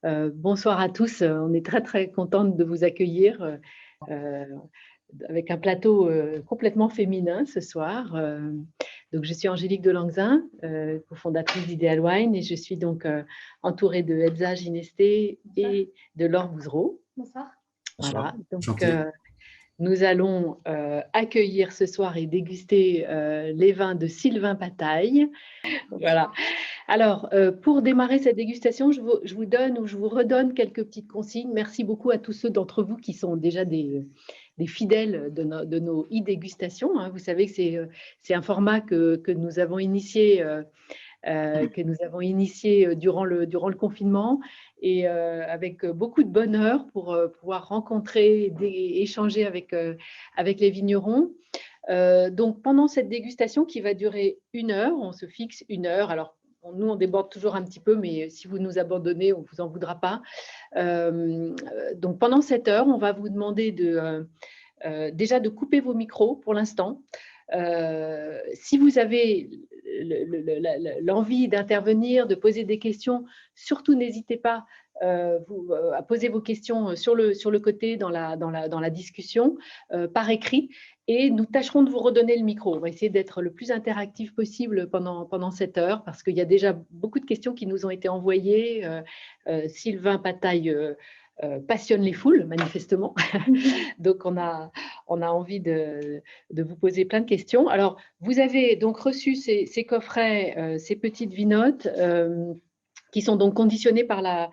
Bonsoir à tous, on est très très contente de vous accueillir euh, avec un plateau complètement féminin ce soir. Donc je suis Angélique Delangzin, cofondatrice d'Ideal Wine, et je suis donc entourée de Elsa Ginesté et de Laure Bouzereau. Bonsoir. Voilà, donc Enchanté. nous allons accueillir ce soir et déguster les vins de Sylvain Pataille. Voilà. Alors, pour démarrer cette dégustation, je vous donne ou je vous redonne quelques petites consignes. Merci beaucoup à tous ceux d'entre vous qui sont déjà des fidèles de nos e-dégustations. Hein. Vous savez que c'est un format que nous avons initié, durant le confinement et avec beaucoup de bonheur pour pouvoir rencontrer et échanger avec les vignerons. Donc, pendant cette dégustation qui va durer 1 heure, on se fixe 1 heure. Alors, nous, on déborde toujours un petit peu, mais si vous nous abandonnez, on ne vous en voudra pas. Donc, pendant cette heure, on va vous demander déjà de couper vos micros pour l'instant. Si vous avez l'envie d'intervenir, de poser des questions, surtout n'hésitez pas à poser vos questions sur le côté dans la discussion, par écrit, et nous tâcherons de vous redonner le micro. On va essayer d'être le plus interactif possible pendant cette heure, parce qu'il y a déjà beaucoup de questions qui nous ont été envoyées. Sylvain Pataille passionne les foules, manifestement. Donc, on a envie de vous poser plein de questions. Alors, vous avez donc reçu ces coffrets, ces petites vinotes, qui sont donc conditionnés par la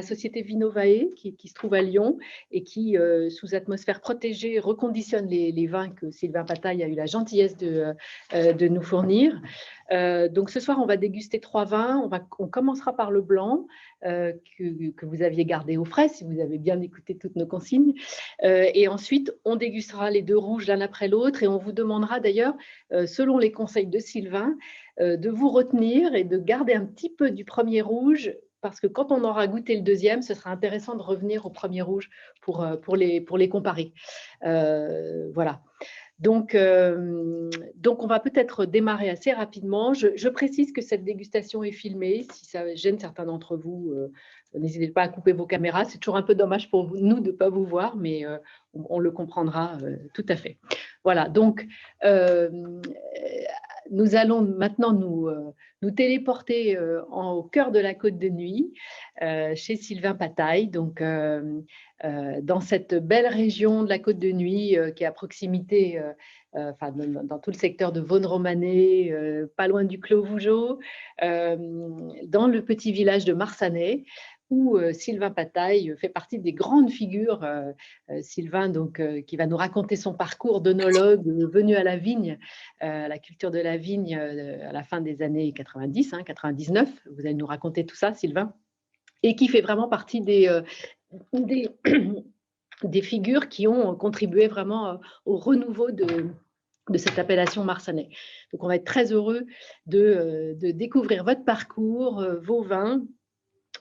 société Vinovae, qui se trouve à Lyon et qui, sous atmosphère protégée, reconditionne les vins que Sylvain Pataille a eu la gentillesse de nous fournir. Donc ce soir, on va déguster 3 vins. On commencera par le blanc, que vous aviez gardé au frais, si vous avez bien écouté toutes nos consignes. Et ensuite, on dégustera les 2 rouges l'un après l'autre, et on vous demandera d'ailleurs, selon les conseils de Sylvain, de vous retenir et de garder un petit peu du premier rouge, parce que quand on aura goûté le deuxième, ce sera intéressant de revenir au premier rouge pour les comparer. Voilà. Donc, on va peut-être démarrer assez rapidement. Je précise que cette dégustation est filmée. Si ça gêne certains d'entre vous, n'hésitez pas à couper vos caméras. C'est toujours un peu dommage pour nous de ne pas vous voir, mais on le comprendra tout à fait. Voilà, donc nous allons maintenant nous téléporter au cœur de la Côte de Nuits, chez Sylvain Pataille, donc dans cette belle région de la Côte de Nuits qui est à proximité, dans tout le secteur de Vaune-Romanée, pas loin du Clos Vougeot, dans le petit village de Marsanais, où Sylvain Pataille fait partie des grandes figures. Sylvain, donc, qui va nous raconter son parcours d'œnologue venu à la vigne, la culture de la vigne à la fin des années 90, 99. Vous allez nous raconter tout ça, Sylvain, et qui fait vraiment partie des figures qui ont contribué vraiment au renouveau de cette appellation Marsanais. Donc, on va être très heureux de découvrir votre parcours, vos vins.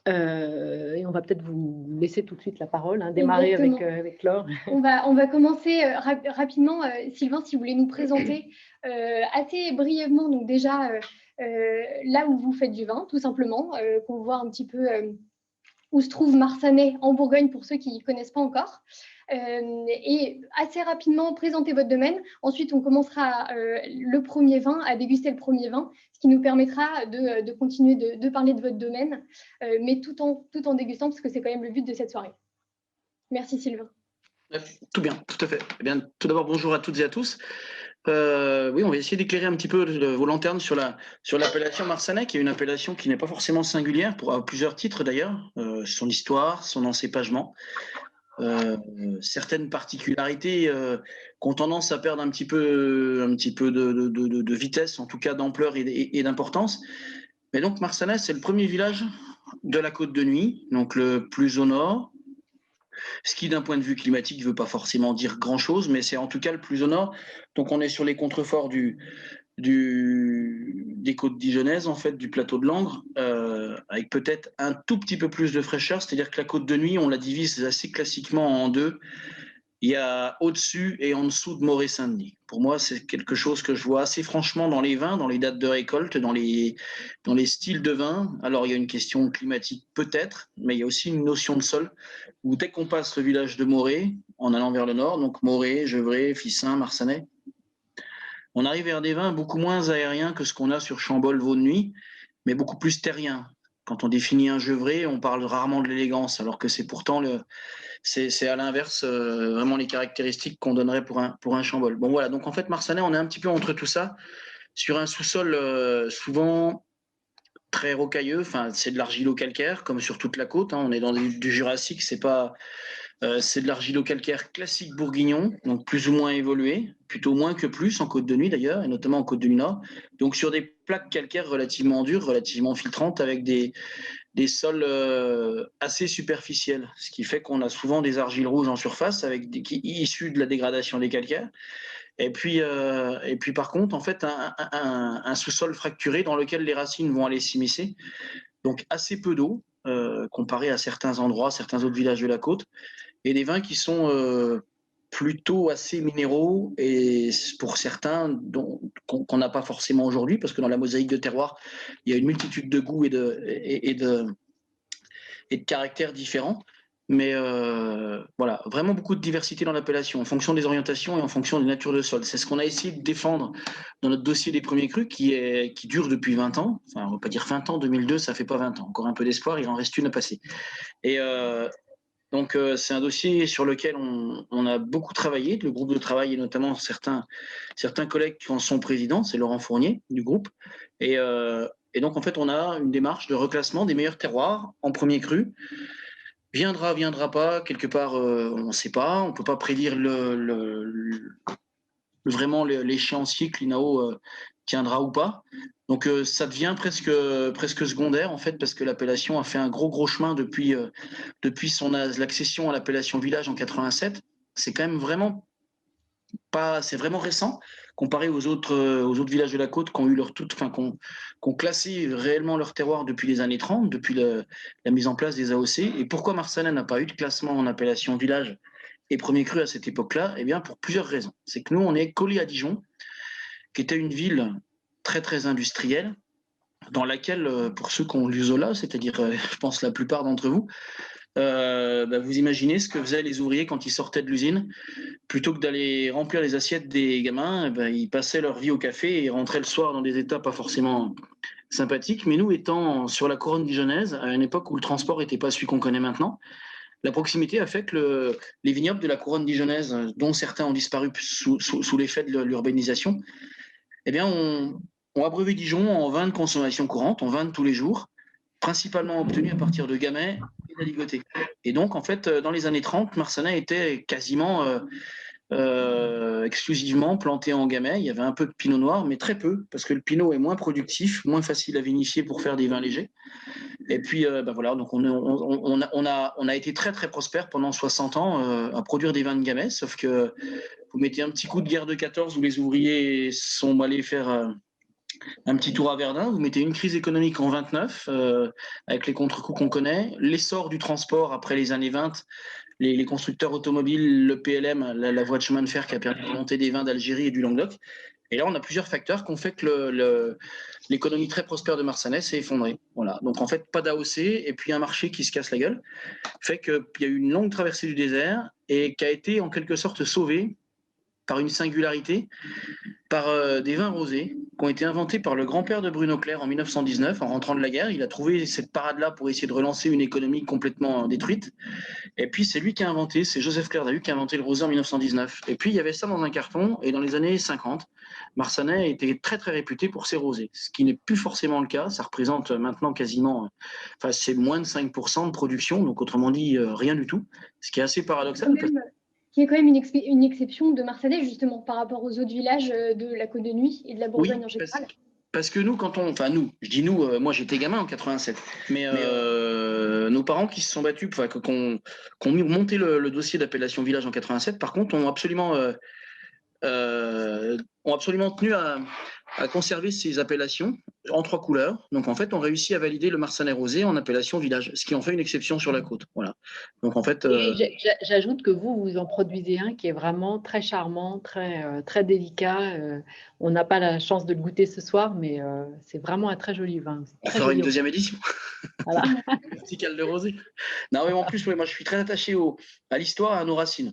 Et on va peut-être vous laisser tout de suite la parole, démarrer avec Laure. On va commencer rapidement. Sylvain, si vous voulez nous présenter assez brièvement, donc déjà là où vous faites du vin, tout simplement, qu'on voit un petit peu où se trouve Marsanais en Bourgogne pour ceux qui ne connaissent pas encore. Et assez rapidement, présenter votre domaine. Ensuite, on commencera le premier vin, à déguster le premier vin, ce qui nous permettra de continuer de parler de votre domaine, mais tout en dégustant, parce que c'est quand même le but de cette soirée. Merci Sylvain. Tout bien, tout à fait. Eh bien, tout d'abord, bonjour à toutes et à tous. Oui, on va essayer d'éclairer un petit peu vos lanternes sur l'appellation Marsanais, qui est une appellation qui n'est pas forcément singulière, pour plusieurs titres d'ailleurs, son histoire, son encépagement, certaines particularités qui ont tendance à perdre un petit peu de vitesse, en tout cas d'ampleur et d'importance. Mais donc Marsanais, c'est le premier village de la Côte de Nuits, donc le plus au nord. Ce qui, d'un point de vue climatique, ne veut pas forcément dire grand-chose, mais c'est en tout cas le plus au nord. Donc, on est sur les contreforts des côtes dijonnaises, en fait, du plateau de Langres, avec peut-être un tout petit peu plus de fraîcheur. C'est-à-dire que la Côte de Nuits, on la divise assez classiquement en deux. il y a au-dessus et en dessous de Moret-Saint-Denis. Pour moi, c'est quelque chose que je vois assez franchement dans les vins, dans les dates de récolte, dans les styles de vin. Alors, il y a une question climatique peut-être, mais il y a aussi une notion de sol, où dès qu'on passe le village de Moret, en allant vers le nord, donc Moret, Gevrey, Fissin, Marsanais, on arrive vers des vins beaucoup moins aériens que ce qu'on a sur Chambol, Vaude-Nuit, mais beaucoup plus terriens. Quand on définit un Gevrey, on parle rarement de l'élégance, alors que c'est pourtant c'est à l'inverse vraiment les caractéristiques qu'on donnerait pour un Chambol. Bon voilà, donc en fait Marsanais, on est un petit peu entre tout ça, sur un sous-sol souvent très rocailleux, enfin c'est de l'argilo-calcaire comme sur toute la côte, hein. On est dans du Jurassique, c'est de l'argilo-calcaire classique bourguignon, donc plus ou moins évolué, plutôt moins que plus en Côte de Nuit d'ailleurs, et notamment en Côte de Nuit Nord, donc sur des plaques calcaires relativement dures, relativement filtrantes, avec des sols assez superficiels, ce qui fait qu'on a souvent des argiles rouges en surface issues de la dégradation des calcaires. Et puis par contre, en fait, un sous-sol fracturé dans lequel les racines vont aller s'immiscer, donc assez peu d'eau comparé à certains endroits, certains autres villages de la côte, et des vins qui sont plutôt assez minéraux et pour certains qu'on n'a pas forcément aujourd'hui, parce que dans la mosaïque de terroir, il y a une multitude de goûts et de caractères différents. Mais voilà, vraiment beaucoup de diversité dans l'appellation, en fonction des orientations et en fonction des natures de sol. C'est ce qu'on a essayé de défendre dans notre dossier des premiers crus, qui dure depuis 20 ans. Enfin, on ne va pas dire 20 ans, 2002, ça ne fait pas 20 ans. Encore un peu d'espoir, il en reste une à passer. Et donc, c'est un dossier sur lequel on a beaucoup travaillé. Le groupe de travail, et notamment certains collègues qui en sont présidents, c'est Laurent Fournier du groupe. Et donc, en fait, on a une démarche de reclassement des meilleurs terroirs en premier cru. Viendra pas, quelque part, on ne sait pas. On ne peut pas prédire vraiment l'échéancier que l'INAO tiendra ou pas. Donc ça devient presque secondaire en fait, parce que l'appellation a fait un gros chemin depuis l'accession à l'appellation village en 87. C'est quand même vraiment pas, c'est vraiment récent comparé aux autres villages de la côte qui ont eu qui ont classé réellement leur terroir depuis les années 30, depuis la mise en place des AOC. Et pourquoi Marsanais n'a pas eu de classement en appellation village et premier cru à cette époque-là? Eh bien, pour plusieurs raisons. C'est que nous, on est collé à Dijon, qui était une ville très industrielle, dans laquelle, pour ceux qui ont lu Zola, c'est-à-dire, je pense, la plupart d'entre vous, vous imaginez ce que faisaient les ouvriers quand ils sortaient de l'usine. Plutôt que d'aller remplir les assiettes des gamins, ils passaient leur vie au café et rentraient le soir dans des états pas forcément sympathiques. Mais nous, étant sur la couronne dijonnaise, à une époque où le transport n'était pas celui qu'on connaît maintenant, la proximité a fait que les vignobles de la couronne dijonnaise, dont certains ont disparu sous l'effet de l'urbanisation, eh bien, ont abreuvé Dijon en vin de consommation courante, en vin de tous les jours, principalement obtenu à partir de gamay et d'aligoté. Et donc, en fait, dans les années 30, Marsanais était quasiment exclusivement planté en gamay. Il y avait un peu de pinot noir, mais très peu, parce que le pinot est moins productif, moins facile à vinifier pour faire des vins légers. Et puis, voilà, donc on a été très prospère pendant 60 ans à produire des vins de gamay, sauf que vous mettez un petit coup de guerre de 14 où les ouvriers sont allés faire un petit tour à Verdun, vous mettez une crise économique en 29, avec les contre-coups qu'on connaît, l'essor du transport après les années 20, les constructeurs automobiles, le PLM, la voie de chemin de fer qui a permis de monter des vins d'Algérie et du Languedoc. Et là, on a plusieurs facteurs qui ont fait que l'économie très prospère de Marsanais s'est effondrée. Voilà. Donc, en fait, pas d'AOC et puis un marché qui se casse la gueule, fait qu'il y a eu une longue traversée du désert et qui a été en quelque sorte sauvée par une singularité, par des vins rosés qui ont été inventés par le grand-père de Bruno Clerc en 1919, en rentrant de la guerre. Il a trouvé cette parade-là pour essayer de relancer une économie complètement détruite. Et puis, c'est lui qui a inventé, c'est Joseph Clair d'Ahu qui a inventé le rosé en 1919. Et puis, il y avait ça dans un carton, et dans les années 50, Marsanais était très réputé pour ses rosés, ce qui n'est plus forcément le cas. Ça représente maintenant quasiment, c'est moins de 5% de production, donc autrement dit, rien du tout, ce qui est assez paradoxal. Qui est quand même une exception de Marsanais, justement, par rapport aux autres villages de la Côte de Nuit et de la Bourgogne en général. Parce que nous, je dis nous, moi j'étais gamin en 87, mais nos parents qui se sont battus, qui ont monté le dossier d'appellation village en 87, par contre, ont absolument tenu à conserver ces appellations en 3 couleurs. Donc, en fait, on réussit à valider le Marsanais rosé en appellation village, ce qui en fait une exception sur la côte. Voilà. Donc, en fait… Et j'ajoute que vous en produisez un qui est vraiment très charmant, très délicat. On n'a pas la chance de le goûter ce soir, mais c'est vraiment un très joli vin. On Très fera une joli. deuxième édition. Voilà. Petit cale de rosé. Non, mais en plus, moi, je suis très attaché à l'histoire et à nos racines.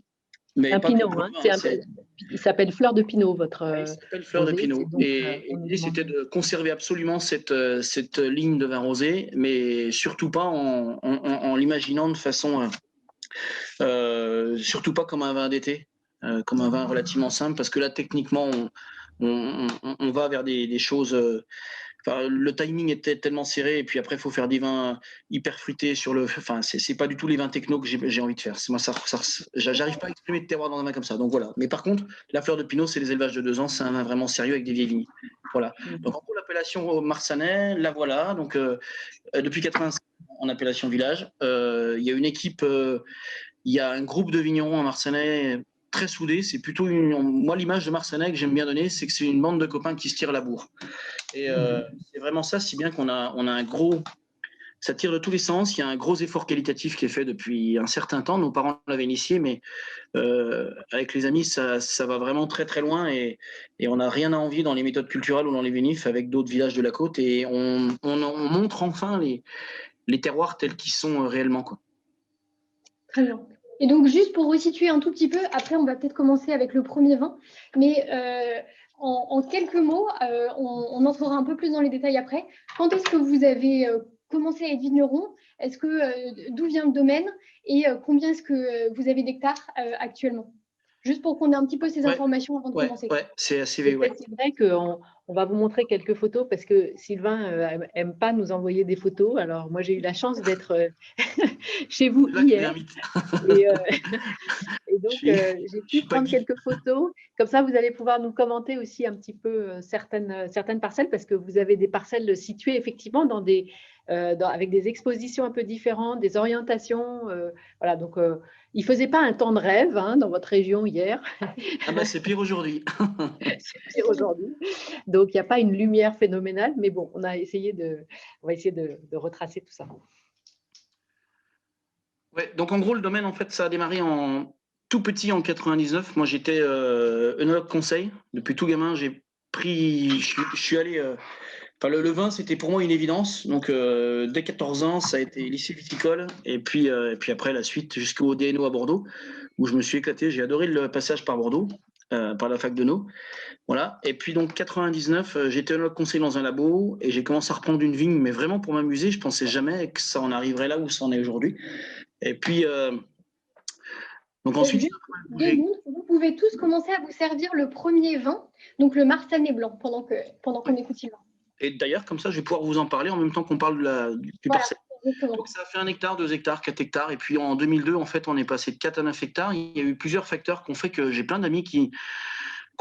Mais Un pas pinot, que hein. le vin, Il s'appelle Fleur de Pinot, votre il s'appelle Fleur de rosé. Pinot. Donc, Et on nous l'idée, c'était demande. de conserver absolument cette ligne de vin rosé, mais surtout pas en l'imaginant de façon… surtout pas comme un vin d'été, comme un vin relativement simple, parce que là, techniquement, on va vers des choses… Enfin, le timing était tellement serré, et puis après, il faut faire des vins hyper fruités sur le… Enfin, c'est pas du tout les vins techno que j'ai envie de faire. Moi, j'arrive pas à exprimer de terroir dans un vin comme ça. Donc voilà. Mais par contre, la Fleur de Pinot, c'est les élevages de 2 ans. C'est un vin vraiment sérieux avec des vieilles vignes. Voilà. Donc en gros, l'appellation Marsanais, la voilà. Donc depuis 85 en appellation village. Il y a une équipe… il y a un groupe de vignerons à Marsanais très soudé. C'est plutôt moi, l'image de Marsanais que j'aime bien donner, c'est que c'est une bande de copains qui se tirent la bourre. Et c'est vraiment ça, si bien qu'on a un gros… Ça tire de tous les sens. Il y a un gros effort qualitatif qui est fait depuis un certain temps. Nos parents l'avaient initié, mais avec les amis, ça va vraiment très très loin. Et on n'a rien à envier dans les méthodes culturelles ou dans les vinifs avec d'autres villages de la côte. Et on montre enfin les terroirs tels qu'ils sont réellement, quoi. Très bien. Et donc, juste pour resituer un tout petit peu, après, on va peut-être commencer avec le premier vin. Mais en quelques mots, on entrera un peu plus dans les détails après. Quand est-ce que vous avez commencé à être vigneron? D'où vient le domaine? Et combien est-ce que vous avez d'hectares actuellement? Juste pour qu'on ait un petit peu ces informations avant de commencer. Ouais, c'est assez… C'est vrai qu'on va vous montrer quelques photos parce que Sylvain n'aime pas nous envoyer des photos. Alors, moi, j'ai eu la chance d'être chez vous hier. Et donc, j'ai pu prendre quelques photos. Comme ça, vous allez pouvoir nous commenter aussi un petit peu certaines parcelles parce que vous avez des parcelles situées effectivement avec des expositions un peu différentes, des orientations. Voilà, donc il ne faisait pas un temps de rêve dans votre région hier. Ah bah, c'est pire aujourd'hui. C'est pire aujourd'hui. Donc, il n'y a pas une lumière phénoménale, mais bon, on va essayer de retracer tout ça. Ouais, donc en gros, le domaine, en fait, ça a démarré tout petit en 99. Moi, j'étais œnologue conseil. Depuis tout gamin, je suis allé… le vin, c'était pour moi une évidence. Donc, dès 14 ans, ça a été lycée viticole. Et puis après, la suite jusqu'au DNO à Bordeaux, où je me suis éclaté. J'ai adoré le passage par Bordeaux, par la fac de No. Voilà. Et puis, donc, 99, j'étais œnologue conseil dans un labo et j'ai commencé à reprendre une vigne, mais vraiment pour m'amuser. Je ne pensais jamais que ça en arriverait là où ça en est aujourd'hui. Et puis, donc ensuite… Vous pouvez tous commencer à vous servir le premier vin, donc le Marsanais blanc, pendant qu'on écoute Sylvain. Et d'ailleurs, comme ça, je vais pouvoir vous en parler en même temps qu'on parle du parcelle. Donc, ça a fait 1 hectare, 2 hectares, 4 hectares. Et puis, en 2002, en fait, on est passé de 4 à 9 hectares. Il y a eu plusieurs facteurs qui ont fait que j'ai plein d'amis qui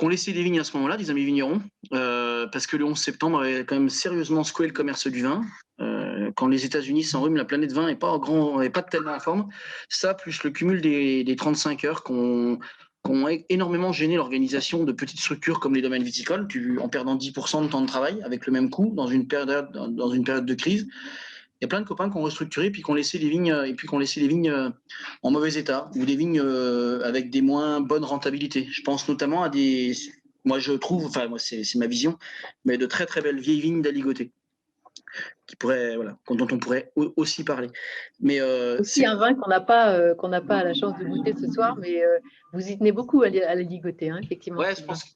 ont laissé des vignes à ce moment-là, des amis vignerons, parce que le 11 septembre avait quand même sérieusement secoué le commerce du vin. Quand les États-Unis s'enrhument, la planète vin n'est pas tellement en forme. Ça, plus le cumul des 35 heures qu'on ont énormément gêné l'organisation de petites structures comme les domaines viticoles, en perdant 10% de temps de travail avec le même coût dans une période de crise. Il y a plein de copains qui ont restructuré puis qui ont laissé les vignes en mauvais état ou des vignes avec des moins bonnes rentabilités. Je pense notamment à moi je trouve, enfin moi c'est ma vision, mais de très très belles vieilles vignes d'Aligoté dont on pourrait aussi parler. Mais aussi un vin qu'on n'a pas la chance de goûter ce soir, mais vous y tenez beaucoup à l'Aligoté, effectivement. Ouais, je pense que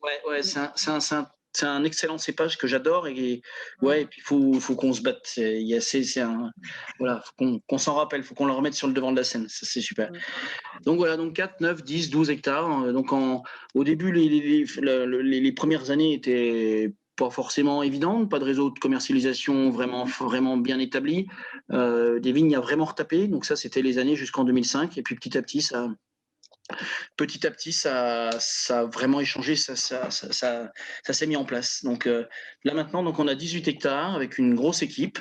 c'est un excellent cépage que j'adore et puis il faut qu'on se batte. Faut qu'on s'en rappelle, il faut qu'on le remette sur le devant de la scène. Ça, c'est super. Donc voilà, donc 4, 9, 10, 12 hectares. Donc au début, les premières années étaient pas forcément évidentes, pas de réseau de commercialisation vraiment bien établi, des vignes à vraiment retaper. Donc ça, c'était les années jusqu'en 2005. Et puis petit à petit, ça a vraiment échangé, ça s'est mis en place. Donc là maintenant, on a 18 hectares avec une grosse équipe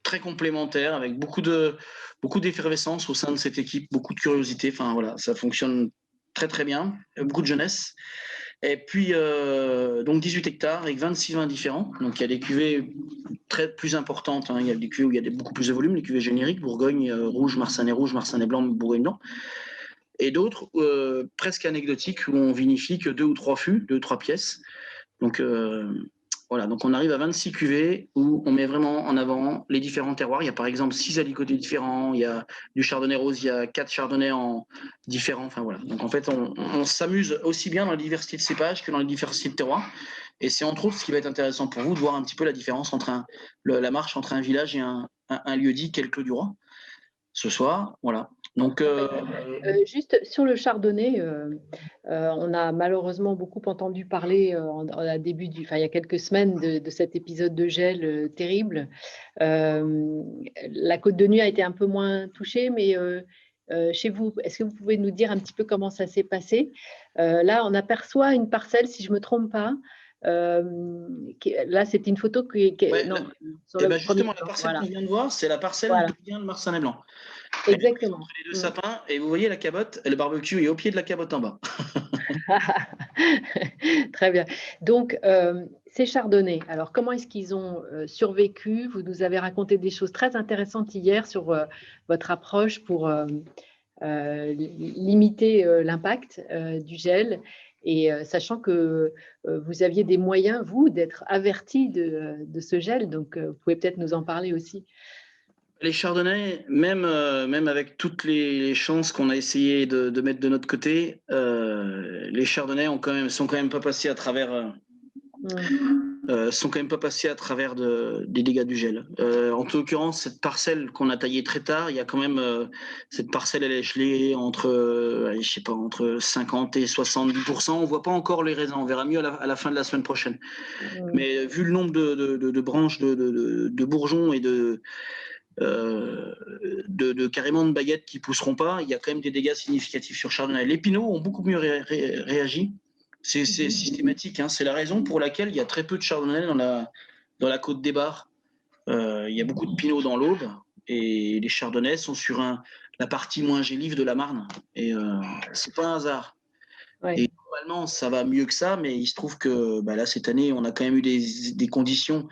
très complémentaire, avec beaucoup d'effervescence au sein de cette équipe, beaucoup de curiosité. Enfin voilà, ça fonctionne très très bien, beaucoup de jeunesse. Et puis, donc 18 hectares avec 26 vins différents. Donc, il y a des cuvées plus importantes. Hein. Il y a des cuvées où il y a beaucoup plus de volume, les cuvées génériques, Bourgogne, rouge, Marsanne blanc, Bourgogne blanc. Et d'autres presque anecdotiques où on vinifie que 2 ou 3 fûts, 2 ou 3 pièces. Donc, voilà, donc on arrive à 26 cuvées où on met vraiment en avant les différents terroirs. Il y a par exemple 6 alicotés différents, il y a du chardonnay rose, il y a 4 chardonnays différents. Enfin voilà. Donc en fait, on s'amuse aussi bien dans la diversité de cépages que dans la diversité de terroirs. Et c'est entre autres ce qui va être intéressant pour vous de voir un petit peu la différence entre la marche entre un village et un lieu-dit, quel Clos du Roi, ce soir. Voilà. Donc, juste sur le chardonnay, on a malheureusement beaucoup entendu parler il y a quelques semaines de cet épisode de gel terrible. La Côte de Nuit a été un peu moins touchée, mais chez vous, est-ce que vous pouvez nous dire un petit peu comment ça s'est passé? Là, on aperçoit une parcelle, si je ne me trompe pas. Là, c'est une photo sur le justement, premier la plan, parcelle voilà. qu'on vient de voir, c'est la parcelle Voilà. d'où vient le Marsanne blanc. Exactement. Entre les deux sapins, et vous voyez la cabotte, et le barbecue est au pied de la cabotte en bas. Très bien. Donc, ces chardonnays, alors comment est-ce qu'ils ont survécu? Vous nous avez raconté des choses très intéressantes hier sur votre approche pour limiter l'impact du gel. Et sachant que vous aviez des moyens, vous, d'être avertis de ce gel. Donc, vous pouvez peut-être nous en parler aussi. Les chardonnays, même avec toutes les chances qu'on a essayé de mettre de notre côté, les chardonnays sont quand même pas passés à travers des dégâts du gel. En toute l'occurrence, cette parcelle qu'on a taillée très tard, il y a quand même cette parcelle, elle est gelée entre 50 et 70%. On voit pas encore les raisins. On verra mieux à la fin de la semaine prochaine. Mais vu le nombre de branches, de bourgeons et carrément de baguettes qui pousseront pas, il y a quand même des dégâts significatifs sur chardonnay. Les pinots ont beaucoup mieux réagi. C'est systématique. Hein. C'est la raison pour laquelle il y a très peu de chardonnay dans la côte des Bars. Il y a beaucoup de pinots dans l'Aube et les chardonnays sont sur la partie moins gélive de la Marne. Et c'est pas un hasard. Ouais. Et normalement, ça va mieux que ça, mais il se trouve que là, cette année, on a quand même eu des conditions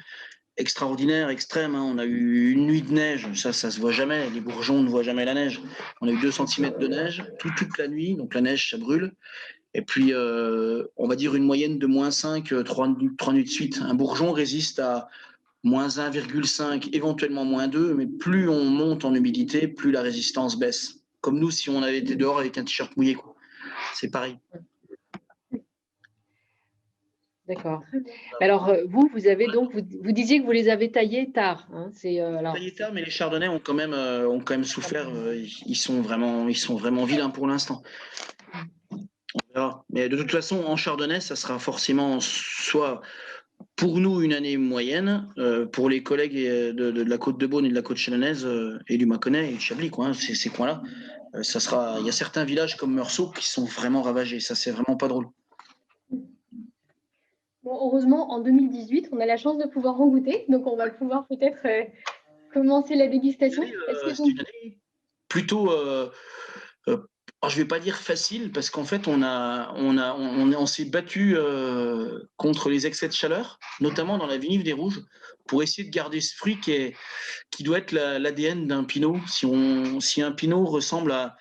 extraordinaire, extrême. Hein. On a eu une nuit de neige, ça se voit jamais. Les bourgeons ne voient jamais la neige. On a eu 2 cm de neige toute la nuit, donc la neige, ça brûle. Et puis, on va dire une moyenne de -5, 3 nuits de suite. Un bourgeon résiste à -1,5, éventuellement -2, mais plus on monte en humidité, plus la résistance baisse. Comme nous, si on avait été dehors avec un t-shirt mouillé, quoi. C'est pareil. D'accord. Alors, vous avez donc, vous disiez que vous les avez taillés tard. Hein, taillés tard, mais les chardonnays ont quand même souffert. Ils sont vraiment vilains pour l'instant. On verra. Mais de toute façon, en chardonnay, ça sera forcément soit pour nous une année moyenne, pour les collègues de la côte de Beaune et de la côte chalonnaise et du Mâconnais et du Chablis, quoi, hein, ces coins-là. Il y a certains villages comme Meursault qui sont vraiment ravagés. Ça, c'est vraiment pas drôle. Bon, heureusement, en 2018, on a la chance de pouvoir en goûter, donc on va pouvoir peut-être commencer la dégustation. C'est une année plutôt, je ne vais pas dire facile, parce qu'en fait, on s'est battu contre les excès de chaleur, notamment dans la Vinif des Rouges, pour essayer de garder ce fruit qui doit être l'ADN d'un pinot. Si un pinot ressemble à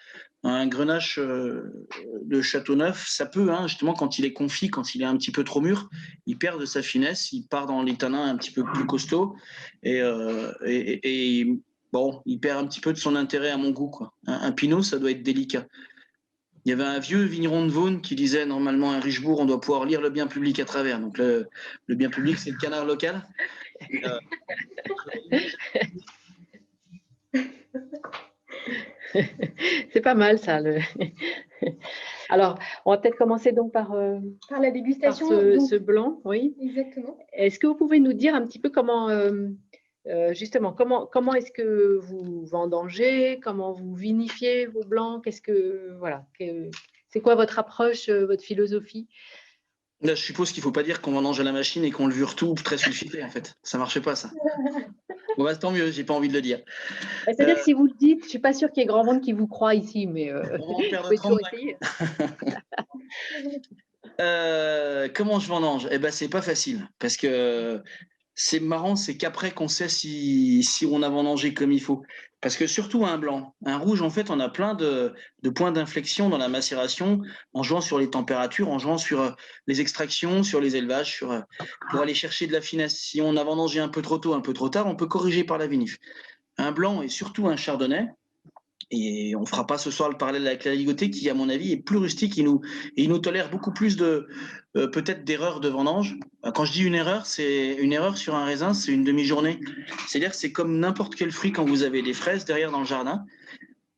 un grenache de Châteauneuf, ça peut, hein, justement, quand il est confit, quand il est un petit peu trop mûr, il perd de sa finesse, il part dans les tanins un petit peu plus costauds, et bon, il perd un petit peu de son intérêt à mon goût, quoi. Un pinot, ça doit être délicat. Il y avait un vieux vigneron de Vaune qui disait, normalement, à Richebourg, on doit pouvoir lire le bien public à travers. Donc, le bien public, c'est le canard local. C'est pas mal, ça. Alors, on va peut-être commencer donc par la dégustation. Ce blanc, oui. Exactement. Est-ce que vous pouvez nous dire un petit peu comment, justement, comment est-ce que vous vendangez, comment vous vinifiez vos blancs? C'est quoi votre approche, votre philosophie? Là, je suppose qu'il ne faut pas dire qu'on vendange à la machine et qu'on levure tout très sulfité, en fait. Ça ne marchait pas, ça. Bon, tant mieux, j'ai pas envie de le dire. C'est-à-dire que si vous le dites, je ne suis pas sûre qu'il y ait grand monde qui vous croit ici, mais on va en perdre vous pouvez toujours 35. essayer. Comment je vendange? Eh ben, c'est pas facile parce que c'est marrant, c'est qu'après qu'on sait si on a vendangé comme il faut. Parce que surtout un blanc, un rouge, en fait, on a plein de points d'inflexion dans la macération en jouant sur les températures, en jouant sur les extractions, sur les élevages, pour aller chercher de la finesse. Si on a vendangé un peu trop tôt, un peu trop tard, on peut corriger par la vinif. Un blanc et surtout un chardonnay, et on ne fera pas ce soir le parallèle avec la ligotée qui, à mon avis, est plus rustique. Il nous tolère beaucoup plus peut-être d'erreurs de vendange. Quand je dis une erreur, c'est une erreur sur un raisin, c'est une demi-journée. C'est-à-dire que c'est comme n'importe quel fruit quand vous avez des fraises derrière dans le jardin.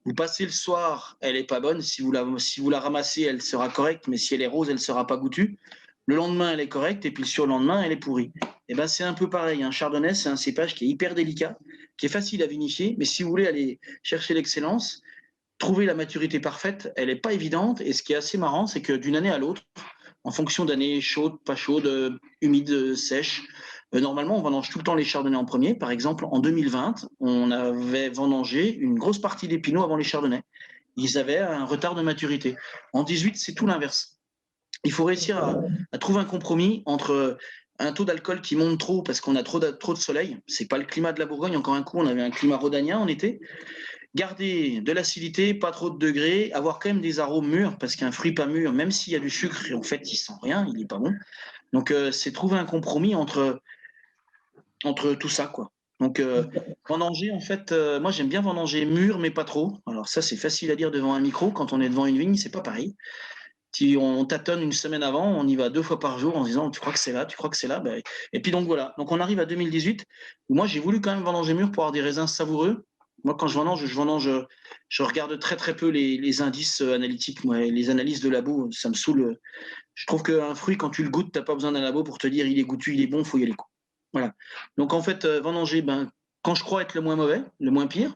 Vous passez le soir, elle n'est pas bonne. Si vous la ramassez, elle sera correcte, mais si elle est rose, elle ne sera pas goûtue. Le lendemain, elle est correcte, et puis le surlendemain, elle est pourrie. Et ben, c'est un peu pareil. Un chardonnay, c'est un cépage qui est hyper délicat, qui est facile à vinifier, mais si vous voulez aller chercher l'excellence, trouver la maturité parfaite, elle n'est pas évidente. Et ce qui est assez marrant, c'est que d'une année à l'autre, en fonction d'années chaudes, pas chaudes, humides, sèches, normalement, on vendange tout le temps les chardonnays en premier. Par exemple, en 2020, on avait vendangé une grosse partie des pinots avant les chardonnays. Ils avaient un retard de maturité. En 18, c'est tout l'inverse. Il faut réussir à trouver un compromis entre un taux d'alcool qui monte trop parce qu'on a trop de soleil. C'est pas le climat de la Bourgogne. Encore un coup, on avait un climat rhodanien en été. Garder de l'acidité, pas trop de degrés, avoir quand même des arômes mûrs, parce qu'un fruit pas mûr, même s'il y a du sucre, en fait, il sent rien, il n'est pas bon. Donc, c'est trouver un compromis entre tout ça, quoi. Donc, vendanger, en fait, moi, j'aime bien vendanger mûr, mais pas trop. Alors ça, c'est facile à dire devant un micro. Quand on est devant une vigne, c'est pas pareil. Si on tâtonne une semaine avant, on y va 2 fois par jour en se disant tu crois que c'est là, tu crois que c'est là. Ben, et puis donc voilà. Donc on arrive à 2018 où moi j'ai voulu quand même vendanger mûr pour avoir des raisins savoureux. Moi quand je vendange, je regarde très très peu les indices analytiques. Moi, les analyses de labo, ça me saoule. Je trouve qu'un fruit, quand tu le goûtes, tu n'as pas besoin d'un labo pour te dire il est goûtu, il est bon, il faut y aller. Voilà. Donc en fait, vendanger, quand je crois être le moins mauvais, le moins pire,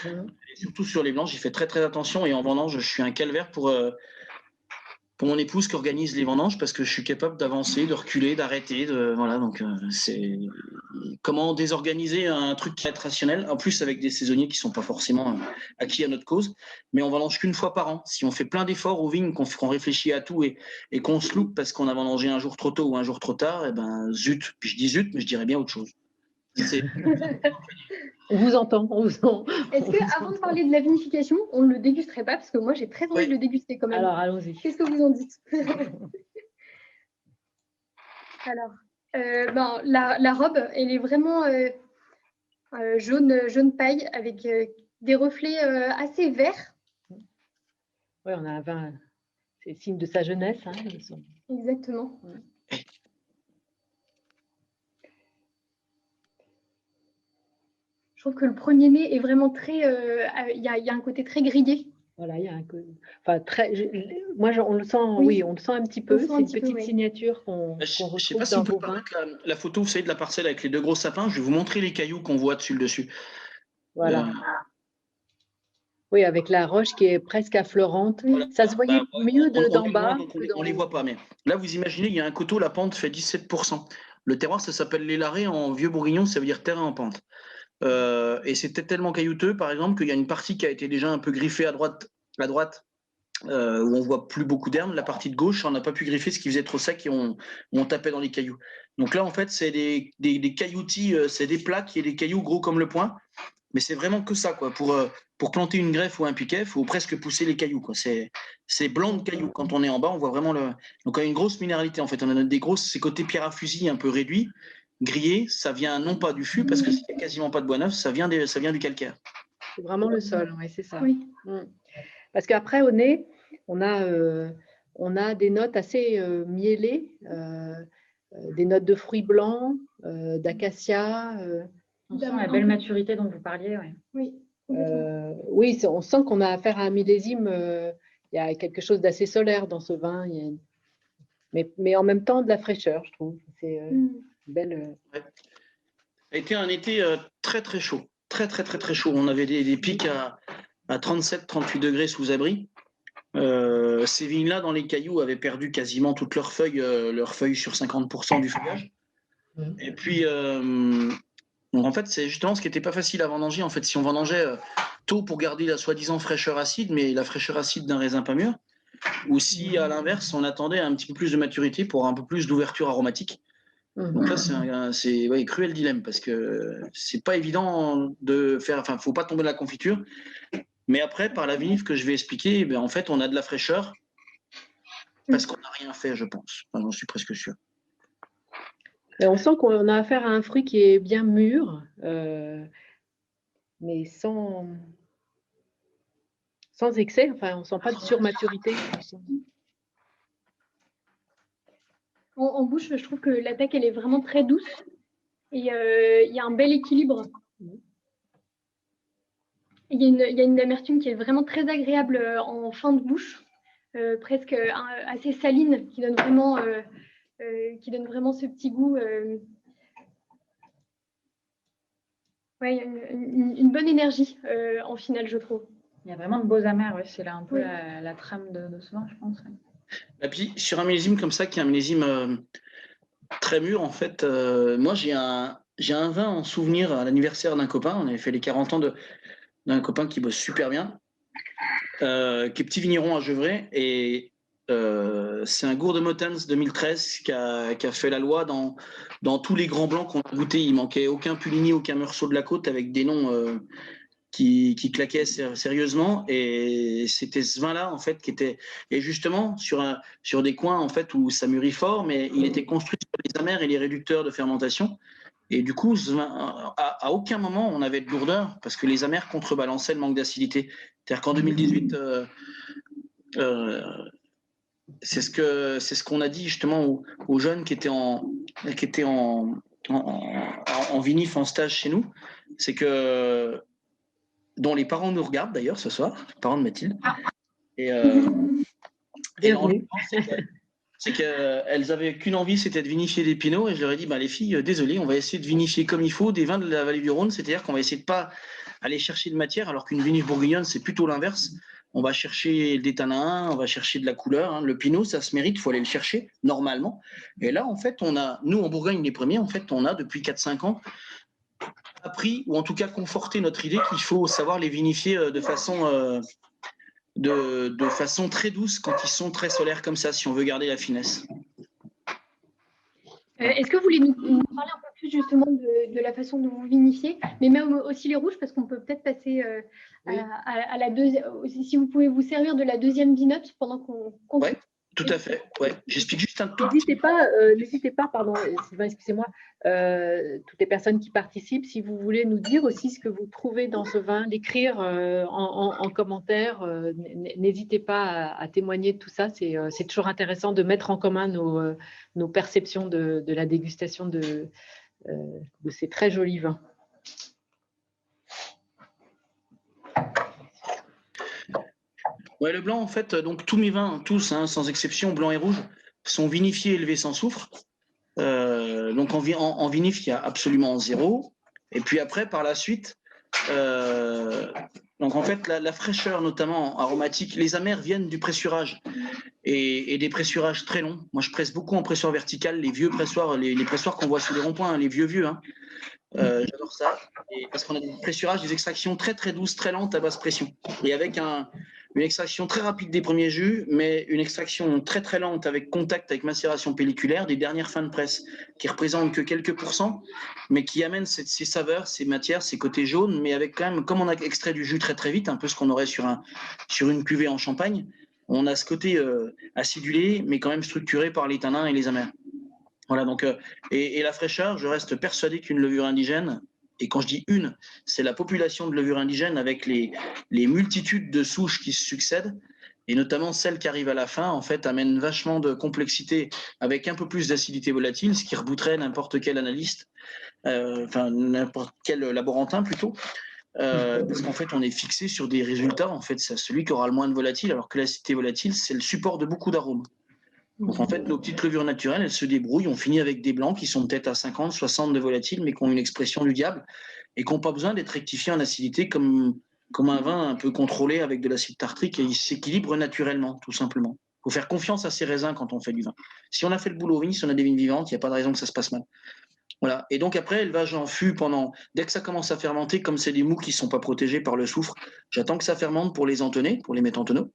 et surtout sur les blancs, j'y fais très très attention et en vendange, je suis un calvaire pour mon épouse qui organise les vendanges parce que je suis capable d'avancer, de reculer, d'arrêter. Voilà, donc c'est comment désorganiser un truc qui est rationnel, en plus avec des saisonniers qui ne sont pas forcément acquis à notre cause, mais on vendange qu'une fois par an. Si on fait plein d'efforts aux vignes, qu'on réfléchit à tout et qu'on se loupe parce qu'on a vendangé un jour trop tôt ou un jour trop tard, et ben zut. Puis je dis zut, mais je dirais bien autre chose. On vous entend. Est-ce qu'avant de parler de la vinification, on ne le dégusterait pas? Parce que moi, j'ai très envie de le déguster quand même. Alors, allons-y. Qu'est-ce que vous en dites? Alors, la robe, elle est vraiment jaune paille avec des reflets assez verts. Oui, on a un vin, c'est signe de sa jeunesse. Hein, Exactement. Je trouve que le premier nez est vraiment très. Il y a un côté très grillé. Voilà, il y a un côté. Enfin, moi, on le sent. Oui, on le sent un petit peu. C'est une petite signature qu'on retrouve dans vos vins. Je ne sais pas si on peut mettre la photo, vous savez, de la parcelle avec les 2 gros sapins. Je vais vous montrer les cailloux qu'on voit dessus. Voilà. Oui, avec la roche qui est presque affleurante. Voilà. Ça se voyait mieux d'en bas. On ne les voit pas, mais là, vous imaginez, il y a un coteau, la pente fait 17%. Le terroir, ça s'appelle les Larrets en vieux bourguignon, ça veut dire terrain en pente. Et c'était tellement caillouteux, par exemple, qu'il y a une partie qui a été déjà un peu griffée à droite, où on voit plus beaucoup d'herbes. La partie de gauche, on n'a pas pu griffer ce qui faisait trop sec et on tapait dans les cailloux. Donc là, en fait, c'est des cailloutis, c'est des plaques et des cailloux gros comme le poing. Mais c'est vraiment que ça, quoi. Pour planter une greffe ou un piquet, il faut presque pousser les cailloux, quoi. C'est blanc de cailloux. Quand on est en bas, on voit vraiment donc on a une grosse minéralité, en fait. On a des grosses, ces côtés pierre à fusil un peu réduits, grillés. Ça vient non pas du fût, parce qu'il n'y a quasiment pas de bois neuf, ça vient du calcaire. C'est vraiment le sol, oui, c'est ça. Oui. Parce qu'après, au nez, on a des notes assez mielées, des notes de fruits blancs, d'acacia. On sent la belle maturité dont vous parliez. Oui, oui, on sent qu'on a affaire à un millésime. Il y a quelque chose d'assez solaire dans ce vin. Mais en même temps, de la fraîcheur, je trouve. C'est belle. Ça a été un été très, très chaud. Très, très, très, très chaud. On avait des pics à 37-38 degrés sous abri. Ces vignes-là, dans les cailloux, avaient perdu quasiment toutes leurs feuilles sur 50% du feuillage. Et puis, donc en fait, c'est justement ce qui n'était pas facile à vendanger. En fait, si on vendangeait tôt pour garder la soi-disant fraîcheur acide, mais la fraîcheur acide d'un raisin pas mûr, ou si à l'inverse, on attendait un petit peu plus de maturité pour un peu plus d'ouverture aromatique. Donc là, c'est cruel dilemme parce que c'est pas évident de faire. Enfin, faut pas tomber dans la confiture. Mais après, par la vinif que je vais expliquer, ben, en fait, on a de la fraîcheur parce qu'on n'a rien fait, je pense. Enfin, j'en suis presque sûr. Et on sent qu'on a affaire à un fruit qui est bien mûr, mais sans excès. Enfin, on ne sent pas de surmaturité. En bouche, je trouve que l'attaque, elle est vraiment très douce. Et il y a un bel équilibre. Il y a une amertume qui est vraiment très agréable en fin de bouche, presque assez saline, qui donne vraiment ce petit goût. Une bonne énergie en finale, je trouve. Il y a vraiment de beaux amers, ouais. C'est là un peu la trame de ce vin, je pense. Ouais. Et puis, sur un millésime comme ça, qui est un millésime très mûr, en fait, moi, j'ai un vin en souvenir à l'anniversaire d'un copain. On avait fait les 40 ans d'un copain qui bosse super bien, qui est petit vigneron à Gevrey. Et c'est un Gourde de Motens 2013 qui a fait la loi dans tous les grands blancs qu'on a goûtés. Il manquait aucun Puligny, aucun Meursault de la Côte avec des noms qui claquaient sérieusement. Et c'était ce vin-là, en fait, qui était. Et justement, sur des coins, en fait, où ça mûrit fort, mais il était construit sur les amers et les réducteurs de fermentation. Et du coup, à aucun moment, on avait de lourdeur parce que les amers contrebalançaient le manque d'acidité. C'est-à-dire qu'en 2018, c'est ce qu'on a dit justement aux jeunes qui étaient en vinif en stage chez nous, c'est que dont les parents nous regardent d'ailleurs ce soir, les parents de Mathilde. Et c'est qu'elles avaient qu'une envie, c'était de vinifier des pinots. Et je leur ai dit, les filles, désolé, on va essayer de vinifier comme il faut des vins de la vallée du Rhône. C'est-à-dire qu'on va essayer de pas aller chercher de matière, alors qu'une vinif bourguignonne, c'est plutôt l'inverse. On va chercher des tanins, on va chercher de la couleur. Hein. Le pinot, ça se mérite, il faut aller le chercher normalement. Et là, en fait, nous, en Bourgogne, les premiers, en fait, on a depuis 4-5 ans appris, ou en tout cas conforté notre idée qu'il faut savoir les vinifier de façon très douce quand ils sont très solaires comme ça, si on veut garder la finesse. Est-ce que vous voulez nous parler un peu plus justement de la façon dont vous vinifiez, mais même aussi les rouges, parce qu'on peut peut-être passer à la deuxième. Si vous pouvez vous servir de la deuxième binote pendant qu'on continue. Ouais. Tout à fait, ouais. J'explique juste un peu. N'hésitez pas, pardon, Sylvain, excusez-moi, toutes les personnes qui participent, si vous voulez nous dire aussi ce que vous trouvez dans ce vin, d'écrire en commentaire, n'hésitez pas à témoigner de tout ça. C'est toujours intéressant de mettre en commun nos perceptions de la dégustation de ces très jolis vins. Ouais, le blanc, en fait, donc tous mes vins, tous, hein, sans exception, blanc et rouge, sont vinifiés et élevés sans soufre. Donc en vinif, il y a absolument 0. Et puis après, par la suite, donc en fait, la fraîcheur, notamment aromatique, les amers viennent du pressurage et des pressurages très longs. Moi, je presse beaucoup en pressoir vertical, les vieux pressoirs, les pressoirs qu'on voit sur les ronds-points, hein, les vieux. Hein. J'adore ça. Parce qu'on a des pressurages, des extractions très très douces, très lentes à basse pression. Et avec une extraction très rapide des premiers jus, mais une extraction très très lente avec contact avec macération pelliculaire des dernières fins de presse, qui représentent que quelques pourcents, mais qui amènent ces saveurs, ces matières, ces côtés jaunes, mais avec quand même, comme on a extrait du jus très très vite, un peu ce qu'on aurait sur une cuvée en champagne, on a ce côté acidulé, mais quand même structuré par les tanins et les amers. Voilà, donc, et la fraîcheur, je reste persuadé qu'une levure indigène, et quand je dis une, c'est la population de levure indigène avec les multitudes de souches qui se succèdent, et notamment celles qui arrivent à la fin, en fait, amènent vachement de complexité avec un peu plus d'acidité volatile, ce qui rebooterait n'importe quel analyste, n'importe quel laborantin plutôt, parce qu'en fait, on est fixé sur des résultats, en fait, c'est celui qui aura le moins de volatile, alors que l'acidité volatile, c'est le support de beaucoup d'arômes. Donc en fait, nos petites levures naturelles, elles se débrouillent. On finit avec des blancs qui sont peut-être à 50, 60 de volatile, mais qui ont une expression du diable et qui n'ont pas besoin d'être rectifiés en acidité comme un vin un peu contrôlé avec de l'acide tartrique, et ils s'équilibrent naturellement, tout simplement. Il faut faire confiance à ces raisins quand on fait du vin. Si on a fait le boulot au vignes, si on a des vignes vivantes, il n'y a pas de raison que ça se passe mal. Voilà. Et donc après, l'élevage en fût dès que ça commence à fermenter, comme c'est des mous qui ne sont pas protégés par le soufre, j'attends que ça fermente pour les entonner, pour les mettre en tonneau.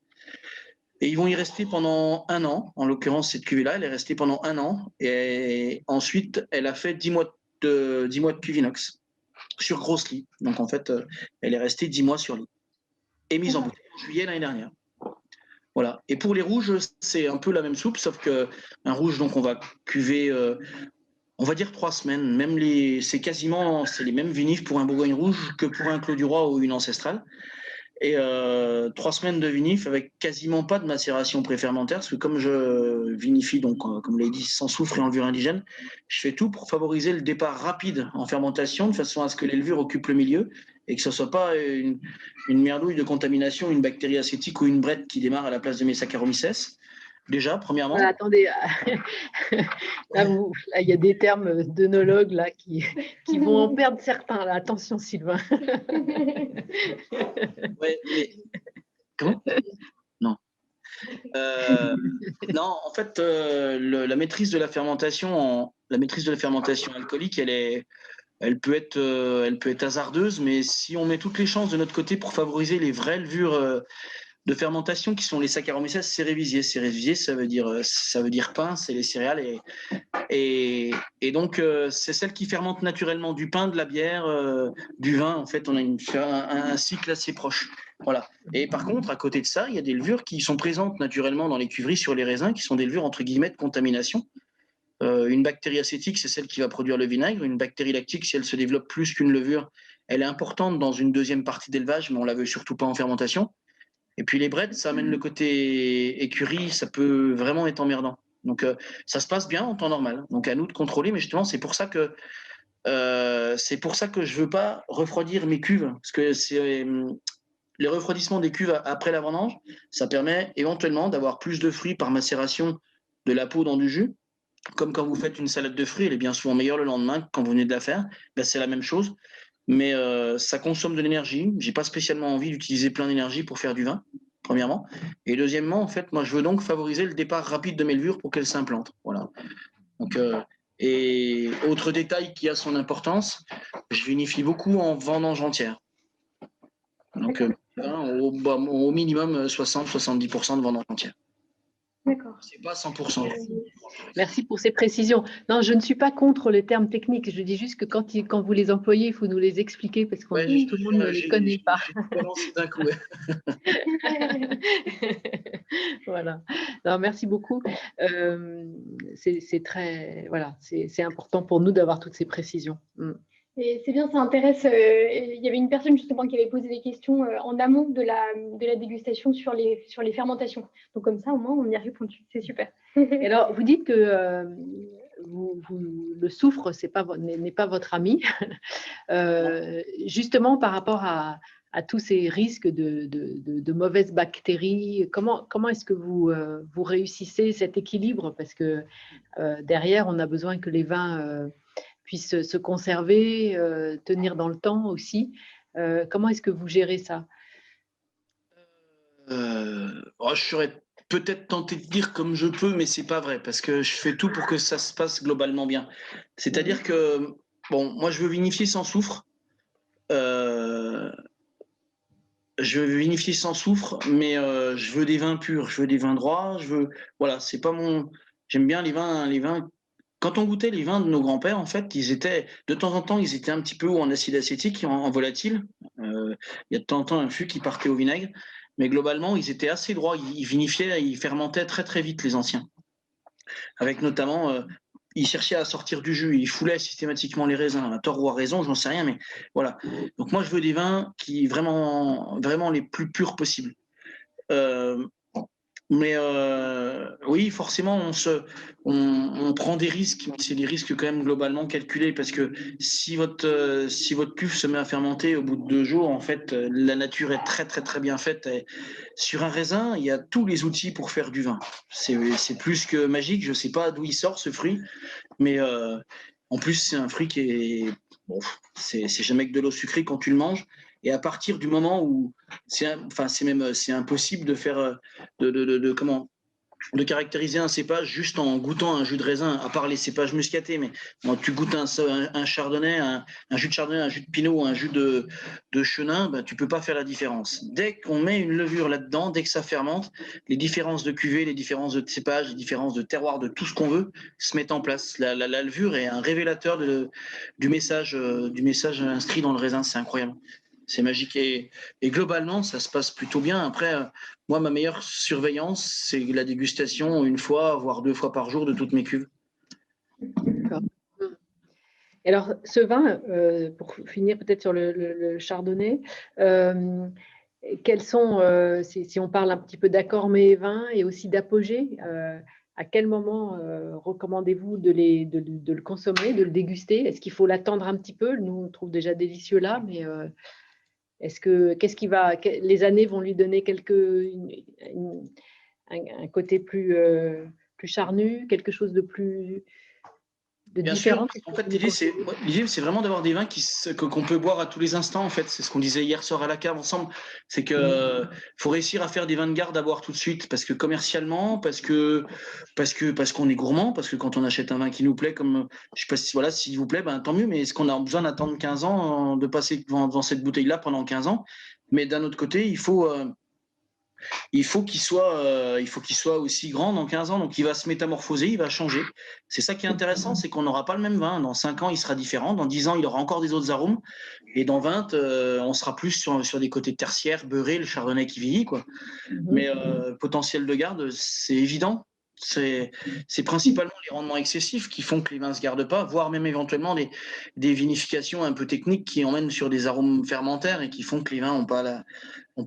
Et ils vont y rester pendant 1 an. En l'occurrence, cette cuvée-là, elle est restée pendant 1 an. Et ensuite, elle a fait 10 mois de cuvinox sur grosse lit. Donc, en fait, elle est restée 10 mois sur lit. Et mise en bouteille en juillet l'année dernière. Voilà. Et pour les rouges, c'est un peu la même soupe, sauf qu'un rouge, donc, on va cuver, on va dire 3 semaines. Même c'est quasiment les mêmes vinifs pour un Bourgogne rouge que pour un Clos du Roi ou une ancestrale. Et 3 semaines de vinif avec quasiment pas de macération préfermentaire, parce que comme je vinifie, donc, comme vous l'avez dit, sans soufre et en levure indigène, je fais tout pour favoriser le départ rapide en fermentation, de façon à ce que les levures occupent le milieu et que ce ne soit pas une merdouille de contamination, une bactérie acétique ou une brette qui démarre à la place de mes Saccharomyces. Déjà, premièrement. Voilà, attendez, là, il y a des termes d'œnologues là qui vont en perdre certains. Là. Attention, Sylvain. Ouais, mais... Comment? Non. Non, en fait, la maîtrise de la fermentation, alcoolique, elle peut être hasardeuse, mais si on met toutes les chances de notre côté pour favoriser les vraies levures de fermentation qui sont les Saccharomyces cerevisiae. Cerevisiae, ça veut dire pain, c'est les céréales et donc c'est celle qui fermente naturellement du pain, de la bière, du vin. En fait, on a un cycle assez proche. Voilà. Et par contre, à côté de ça, il y a des levures qui sont présentes naturellement dans les cuveries sur les raisins, qui sont des levures entre guillemets de contamination. Une bactérie acétique, c'est celle qui va produire le vinaigre. Une bactérie lactique, si elle se développe plus qu'une levure, elle est importante dans une deuxième partie d'élevage, mais on la veut surtout pas en fermentation. Et puis les brettes, ça amène le côté écurie, ça peut vraiment être emmerdant. Donc ça se passe bien en temps normal. Donc à nous de contrôler, mais justement c'est pour ça que je veux pas refroidir mes cuves, parce que les refroidissements des cuves après la vendange, ça permet éventuellement d'avoir plus de fruits par macération de la peau dans du jus. Comme quand vous faites une salade de fruits, elle est bien souvent meilleure le lendemain que quand vous venez de la faire. Ben, c'est la même chose. Mais ça consomme de l'énergie. J'ai pas spécialement envie d'utiliser plein d'énergie pour faire du vin, premièrement. Et deuxièmement, en fait, moi, je veux donc favoriser le départ rapide de mes levures pour qu'elles s'implantent. Voilà. Donc, et autre détail qui a son importance, je vinifie beaucoup en vendange entière. Donc, au minimum 60-70% de vendange entière. D'accord. C'est pas 100%. Merci pour ces précisions. Non, je ne suis pas contre les termes techniques. Je dis juste que quand vous les employez, il faut nous les expliquer parce que tout le monde ne les connaît pas. D'un coup. Voilà. Non, merci beaucoup. C'est très, voilà, c'est important pour nous d'avoir toutes ces précisions. Et c'est bien, ça intéresse. Il y avait une personne justement qui avait posé des questions en amont de la dégustation sur les fermentations. Donc comme ça, au moins, on y a répondu. C'est super. Et alors, vous dites que le soufre n'est pas votre ami. Justement, par rapport à tous ces risques de mauvaises bactéries, comment est-ce que vous réussissez cet équilibre? Parce que derrière, on a besoin que les vins puissent se conserver, tenir dans le temps aussi. Comment est-ce que vous gérez ça? Je serais peut-être tenté de dire comme je peux, mais c'est pas vrai, parce que je fais tout pour que ça se passe globalement bien. C'est-à-dire que, bon, moi je veux vinifier sans soufre. Je veux vinifier sans soufre, mais je veux des vins purs, je veux des vins droits, voilà, c'est pas j'aime bien les vins. Quand on goûtait les vins de nos grands-pères, en fait, de temps en temps, ils étaient un petit peu en acide acétique, en volatile. Il y a de temps en temps un fût qui partait au vinaigre, mais globalement, ils étaient assez droits. Ils vinifiaient, ils fermentaient très très vite, les anciens. Avec notamment, ils cherchaient à sortir du jus, ils foulaient systématiquement les raisins, à tort ou à raison, j'en sais rien, mais voilà. Donc moi, je veux des vins qui vraiment, vraiment les plus purs possibles. Mais oui, forcément, on prend des risques, mais c'est des risques quand même globalement calculés, parce que si votre cuve se met à fermenter au bout de 2 jours, en fait, la nature est très très très bien faite. Et sur un raisin, il y a tous les outils pour faire du vin. C'est plus que magique. Je ne sais pas d'où il sort ce fruit, mais en plus c'est un fruit qui est c'est jamais que de l'eau sucrée quand tu le manges. Et à partir du moment où c'est impossible de faire de caractériser un cépage juste en goûtant un jus de raisin, à part les cépages muscatés, mais quand tu goûtes un chardonnay, un jus de chardonnay, un jus de pinot, un jus de chenin, ben, tu ne peux pas faire la différence. Dès qu'on met une levure là-dedans, dès que ça fermente, les différences de cuvée, les différences de cépage, les différences de terroir, de tout ce qu'on veut, se mettent en place. La levure est un révélateur du message inscrit dans le raisin, c'est incroyable. C'est magique et globalement, ça se passe plutôt bien. Après, moi, ma meilleure surveillance, c'est la dégustation 1 fois, voire 2 fois par jour de toutes mes cuves. D'accord. Alors, ce vin, pour finir peut-être sur le chardonnay, quels sont, si on parle un petit peu d'accord mets vin et aussi d'apogée, à quel moment recommandez-vous de le consommer, de le déguster? Est-ce qu'il faut l'attendre un petit peu? Nous, on le trouve déjà délicieux là, mais les années vont lui donner un côté plus charnu, quelque chose de Bien différent? sûr. En fait, l'idée, c'est vraiment d'avoir des vins qu'on peut boire à tous les instants. En fait, c'est ce qu'on disait hier soir à la cave ensemble. C'est que faut réussir à faire des vins de garde à boire tout de suite, parce que commercialement, parce qu'on est gourmand, parce que quand on achète un vin qui nous plaît, comme je sais pas si voilà, s'il vous plaît, ben tant mieux. Mais est-ce qu'on a besoin d'attendre 15 ans, de passer devant cette bouteille-là pendant 15 ans? Mais d'un autre côté, il faut qu'il soit aussi grand dans 15 ans, donc il va se métamorphoser, il va changer. C'est ça qui est intéressant, c'est qu'on n'aura pas le même vin. Dans 5 ans, il sera différent. Dans 10 ans, il aura encore des autres arômes. Et dans 20, on sera plus sur des côtés tertiaires, beurré, le chardonnay qui vieillit, quoi. Mais potentiel de garde, c'est évident. C'est principalement les rendements excessifs qui font que les vins ne se gardent pas, voire même éventuellement des vinifications un peu techniques qui emmènent sur des arômes fermentaires et qui font que les vins n'ont pas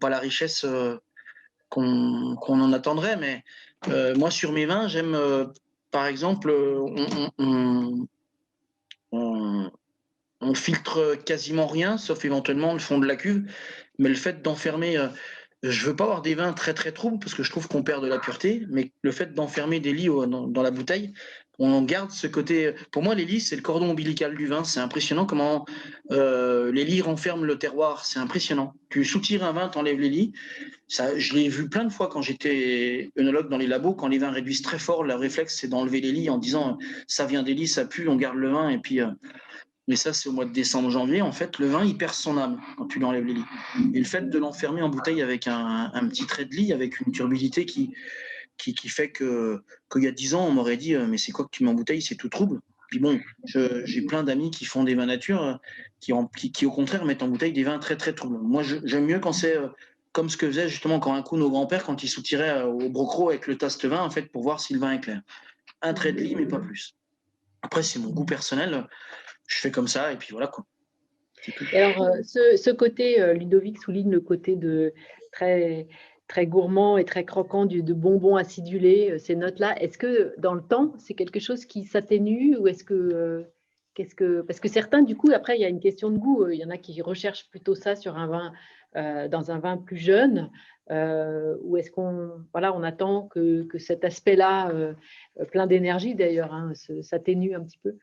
la richesse qu'on en attendrait. Mais moi, sur mes vins, j'aime, par exemple, on filtre quasiment rien, sauf éventuellement le fond de la cuve. Mais le fait d'enfermer, je veux pas avoir des vins très très troubles parce que je trouve qu'on perd de la pureté, mais le fait d'enfermer des lits dans la bouteille, on garde ce côté. Pour moi, les lits, c'est le cordon ombilical du vin. C'est impressionnant comment les lits renferment le terroir. C'est impressionnant. Tu soutires un vin, t'enlèves les lits. Ça, je l'ai vu plein de fois quand j'étais œnologue dans les labos, quand les vins réduisent très fort, le réflexe, c'est d'enlever les lits en disant ça vient des lits, ça pue, on garde le vin. Et puis, mais ça, c'est au mois de décembre, janvier. En fait, le vin, il perd son âme quand tu lui enlèves les lits. Et le fait de l'enfermer en bouteille avec un petit trait de lit, avec une turbidité qui fait qu'il y a 10 ans, on m'aurait dit mais c'est quoi que tu mets en bouteille, c'est tout trouble. Puis bon, j'ai plein d'amis qui font des vins nature, qui au contraire mettent en bouteille des vins très très troubles. Moi, j'aime mieux quand c'est comme ce que faisait justement quand un coup nos grands-pères, quand ils soutiraient au brocro avec le taste vin, en fait, pour voir si le vin est clair. Un trait de lit, mais pas plus. Après, c'est mon goût personnel. Je fais comme ça, et puis voilà, quoi. Et alors, ce côté, Ludovic souligne le côté de très, très gourmand et très croquant de bonbons acidulés, ces notes-là. Est-ce que dans le temps, c'est quelque chose qui s'atténue ou est-ce que, parce que certains, du coup, après, il y a une question de goût. Il y en a qui recherchent plutôt ça sur un vin, dans un vin plus jeune, ou est-ce on attend que cet aspect-là, plein d'énergie d'ailleurs, hein, s'atténue un petit peu?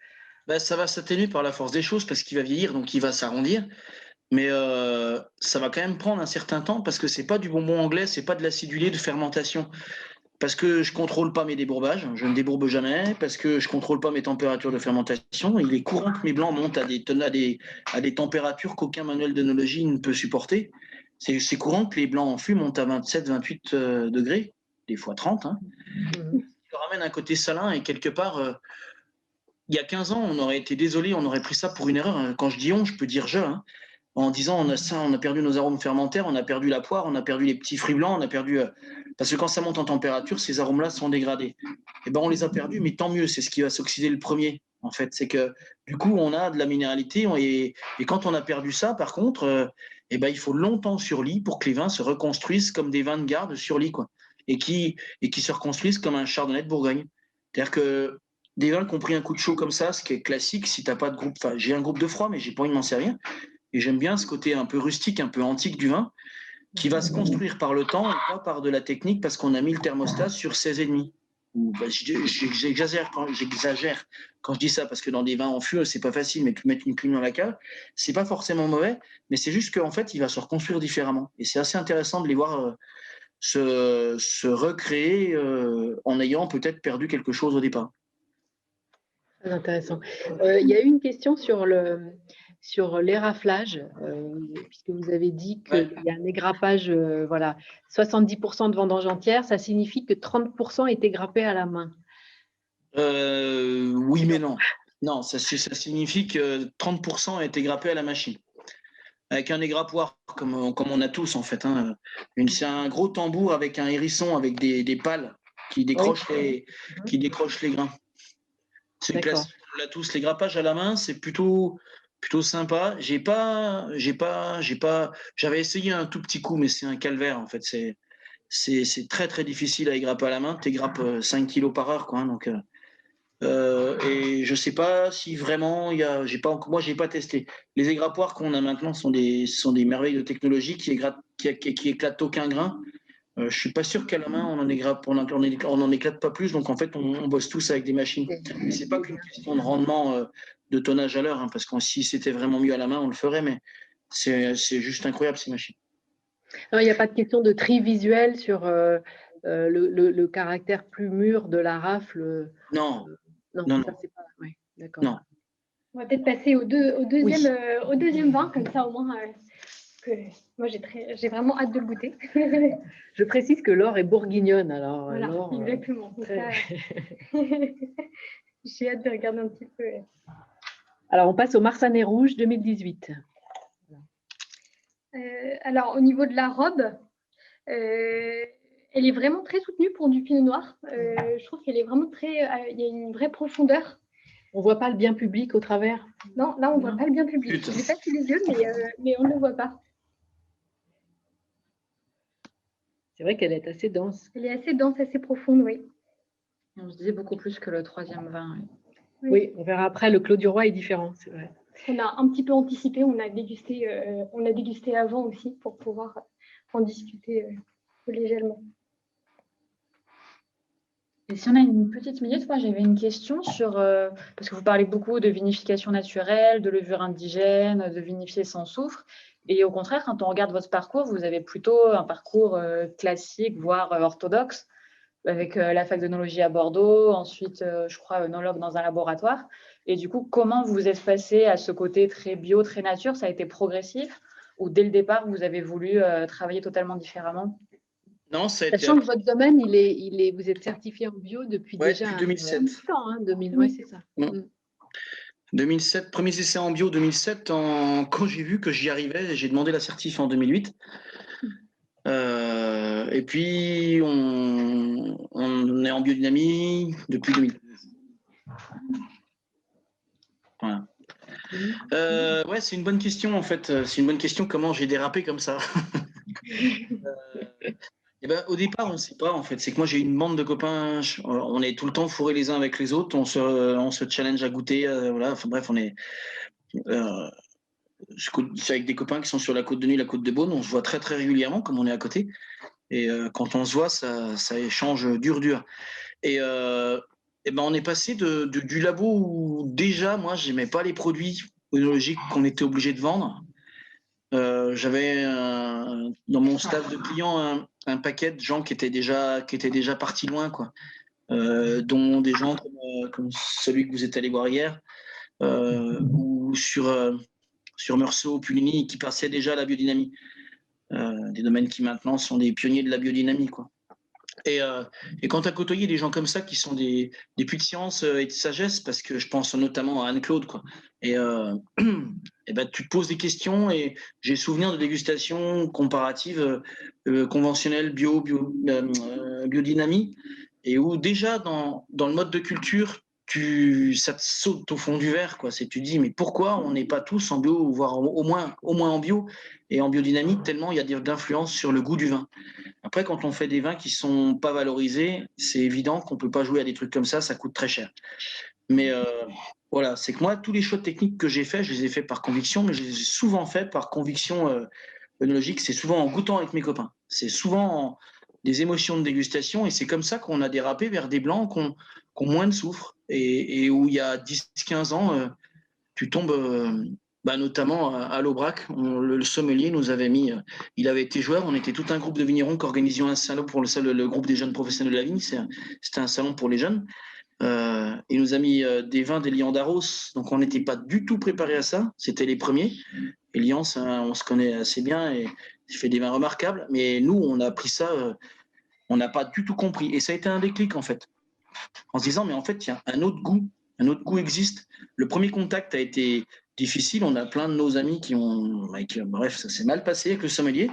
Ben, ça va s'atténuer par la force des choses parce qu'il va vieillir, donc il va s'arrondir. Mais ça va quand même prendre un certain temps parce que c'est pas du bonbon anglais, c'est pas de l'acidulé de fermentation. Parce que je contrôle pas mes débourbages, je ne débourbe jamais, parce que je contrôle pas mes températures de fermentation. Il est courant que mes blancs montent à des températures qu'aucun manuel d'œnologie ne peut supporter. C'est courant que les blancs en fût montent à 27-28 degrés, des fois 30. Hein. Ça ramène un côté salin et quelque part, il y a 15 ans, on aurait été désolé, on aurait pris ça pour une erreur. Quand je dis on, je peux dire je. Hein. En disant on a perdu nos arômes fermentaires, on a perdu la poire, on a perdu les petits fruits blancs, on a perdu parce que quand ça monte en température, ces arômes-là sont dégradés. Et ben on les a perdus, mais tant mieux, c'est ce qui va s'oxyder le premier. En fait, c'est que du coup on a de la minéralité et quand on a perdu ça, par contre, et ben il faut longtemps sur lit pour que les vins se reconstruisent comme des vins de garde sur lit quoi, et qui se reconstruisent comme un chardonnay de Bourgogne. C'est-à-dire que des vins qui ont pris un coup de chaud comme ça, ce qui est classique, si t'as pas de groupe, enfin j'ai un groupe de froid, mais j'ai pas envie de m'en servir. Et j'aime bien ce côté un peu rustique, un peu antique du vin, qui va se construire par le temps et pas par de la technique parce qu'on a mis le thermostat sur 16,5. J'exagère quand je dis ça, parce que dans des vins en fût, c'est pas facile, mais mettre une plume dans la cave, c'est pas forcément mauvais, mais c'est juste qu'en fait, il va se reconstruire différemment. Et c'est assez intéressant de les voir se recréer en ayant peut-être perdu quelque chose au départ. Très intéressant. Il y a eu une question sur l'éraflage, puisque vous avez dit qu'il y a un égrappage, 70% de vendange entière, ça signifie que 30% étaient grappés à la main. Oui, mais non. Non, ça signifie que 30% a été grappé à la machine. Avec un égrappoir, comme on a tous en fait. Hein. C'est un gros tambour avec un hérisson, avec des pales qui décrochent, qui décrochent les grains. C'est classique, on l'a tous. Les grappages à la main, c'est plutôt sympa. J'avais essayé un tout petit coup, mais c'est un calvaire en fait. C'est très très difficile à égrapper à la main. Tu égrappes 5 kg par heure, quoi. Hein, donc, et je sais pas si vraiment moi j'ai pas testé. Les égrappoirs qu'on a maintenant sont des merveilles de technologie qui éclatent aucun grain. Je suis pas sûr qu'à la main on en éclate pas plus. Donc en fait on bosse tous avec des machines. Mais c'est pas qu'une question de rendement, de tonnage à l'heure, hein, parce que si c'était vraiment mieux à la main on le ferait. Mais c'est juste incroyable ces machines. Non, il n'y a pas de question de tri visuel sur le caractère plus mûr de la rafle. Non. Non, ça c'est pas. Ouais, d'accord. Non. On va peut-être passer au deuxième vin, comme ça au moins. Moi, j'ai vraiment hâte de le goûter. Je précise que Laure est bourguignonne, alors. Voilà, Laure, exactement. J'ai hâte de regarder un petit peu. Alors, on passe au Marsanais rouge 2018. Alors, au niveau de la robe, elle est vraiment très soutenue pour du pinot noir. Je trouve qu'elle est vraiment il y a une vraie profondeur. On ne voit pas le bien public au travers? Non, là, on ne voit pas le bien public. Je ne l'ai pas sous les yeux, mais on ne le voit pas. C'est vrai qu'elle est assez dense. Elle est assez dense, assez profonde, oui. On se disait beaucoup plus que le troisième vin. Oui, on verra après, le Clos du Roi est différent, c'est vrai. On a un petit peu anticipé, on a dégusté avant aussi pour pouvoir en discuter légèrement. Et si on a une petite minute, moi j'avais une question sur, parce que vous parlez beaucoup de vinification naturelle, de levure indigène, de vinifier sans soufre. Et au contraire, quand on regarde votre parcours, vous avez plutôt un parcours classique, voire orthodoxe, avec la fac d'œnologie à Bordeaux, ensuite, je crois, œnologue dans un laboratoire. Et du coup, comment vous êtes passé à ce côté très bio, très nature? Ça a été progressif ou dès le départ, vous avez voulu travailler totalement différemment? Non, ça a été... Sachant que votre domaine, vous êtes certifié en bio depuis déjà depuis 2007. Hein, 2000, c'est ça. 2007, premier essai en bio 2007. Quand j'ai vu que j'y arrivais, j'ai demandé la certif en 2008. Et puis, on est en biodynamie depuis 2013. Voilà. Ouais, c'est une bonne question en fait. C'est une bonne question comment j'ai dérapé comme ça. Et ben, au départ, on ne sait pas en fait. C'est que moi j'ai une bande de copains. On est tout le temps fourrés les uns avec les autres. On se challenge à goûter. Voilà. Enfin, bref, on est. C'est avec des copains qui sont sur la côte de Nuit, la côte de Beaune. On se voit très très régulièrement comme on est à côté. Et quand on se voit, ça échange dur. Et ben on est passé du labo où déjà moi j'aimais pas les produits œnologiques qu'on était obligé de vendre. J'avais dans mon staff de clients un paquet de gens qui étaient déjà partis loin, quoi. Dont des gens comme celui que vous êtes allé voir hier, ou sur Meursault, Puligny, qui passaient déjà à la biodynamie. Des domaines qui maintenant sont des pionniers de la biodynamie, quoi. Et quand tu as côtoyé des gens comme ça qui sont des puits de science et de sagesse, parce que je pense notamment à Anne-Claude, quoi. Et ben, tu te poses des questions et j'ai souvenir de dégustations comparatives conventionnelles biodynamie, et où déjà dans le mode de culture, ça te saute au fond du verre, quoi. Tu dis mais pourquoi on n'est pas tous en bio, voire au moins en bio et en biodynamie, tellement il y a d'influence sur le goût du vin. Après, quand on fait des vins qui ne sont pas valorisés, c'est évident qu'on ne peut pas jouer à des trucs comme ça coûte très cher. Mais voilà, c'est que moi, tous les choix techniques que j'ai faits, je les ai faits par conviction, mais je les ai souvent faits par conviction œnologique. C'est souvent en goûtant avec mes copains. C'est souvent des émotions de dégustation, et c'est comme ça qu'on a dérapé vers des blancs qui ont moins de soufre, et où il y a 10-15 ans, tu tombes Bah, notamment à l'Aubrac, le sommelier nous avait mis, il avait été joueur, on était tout un groupe de vignerons qui organisions un salon pour le groupe des jeunes professionnels de la vigne, c'était un salon pour les jeunes. Il nous a mis des vins des Lians d'Arros, donc on n'était pas du tout préparé à ça, c'était les premiers. Et Lians, on se connaît assez bien et il fait des vins remarquables, mais nous, on a appris ça, on n'a pas du tout compris. Et ça a été un déclic en fait, en se disant, mais en fait, tiens, un autre goût existe. Le premier contact a été difficile. On a plein de nos amis bref, ça s'est mal passé avec le sommelier.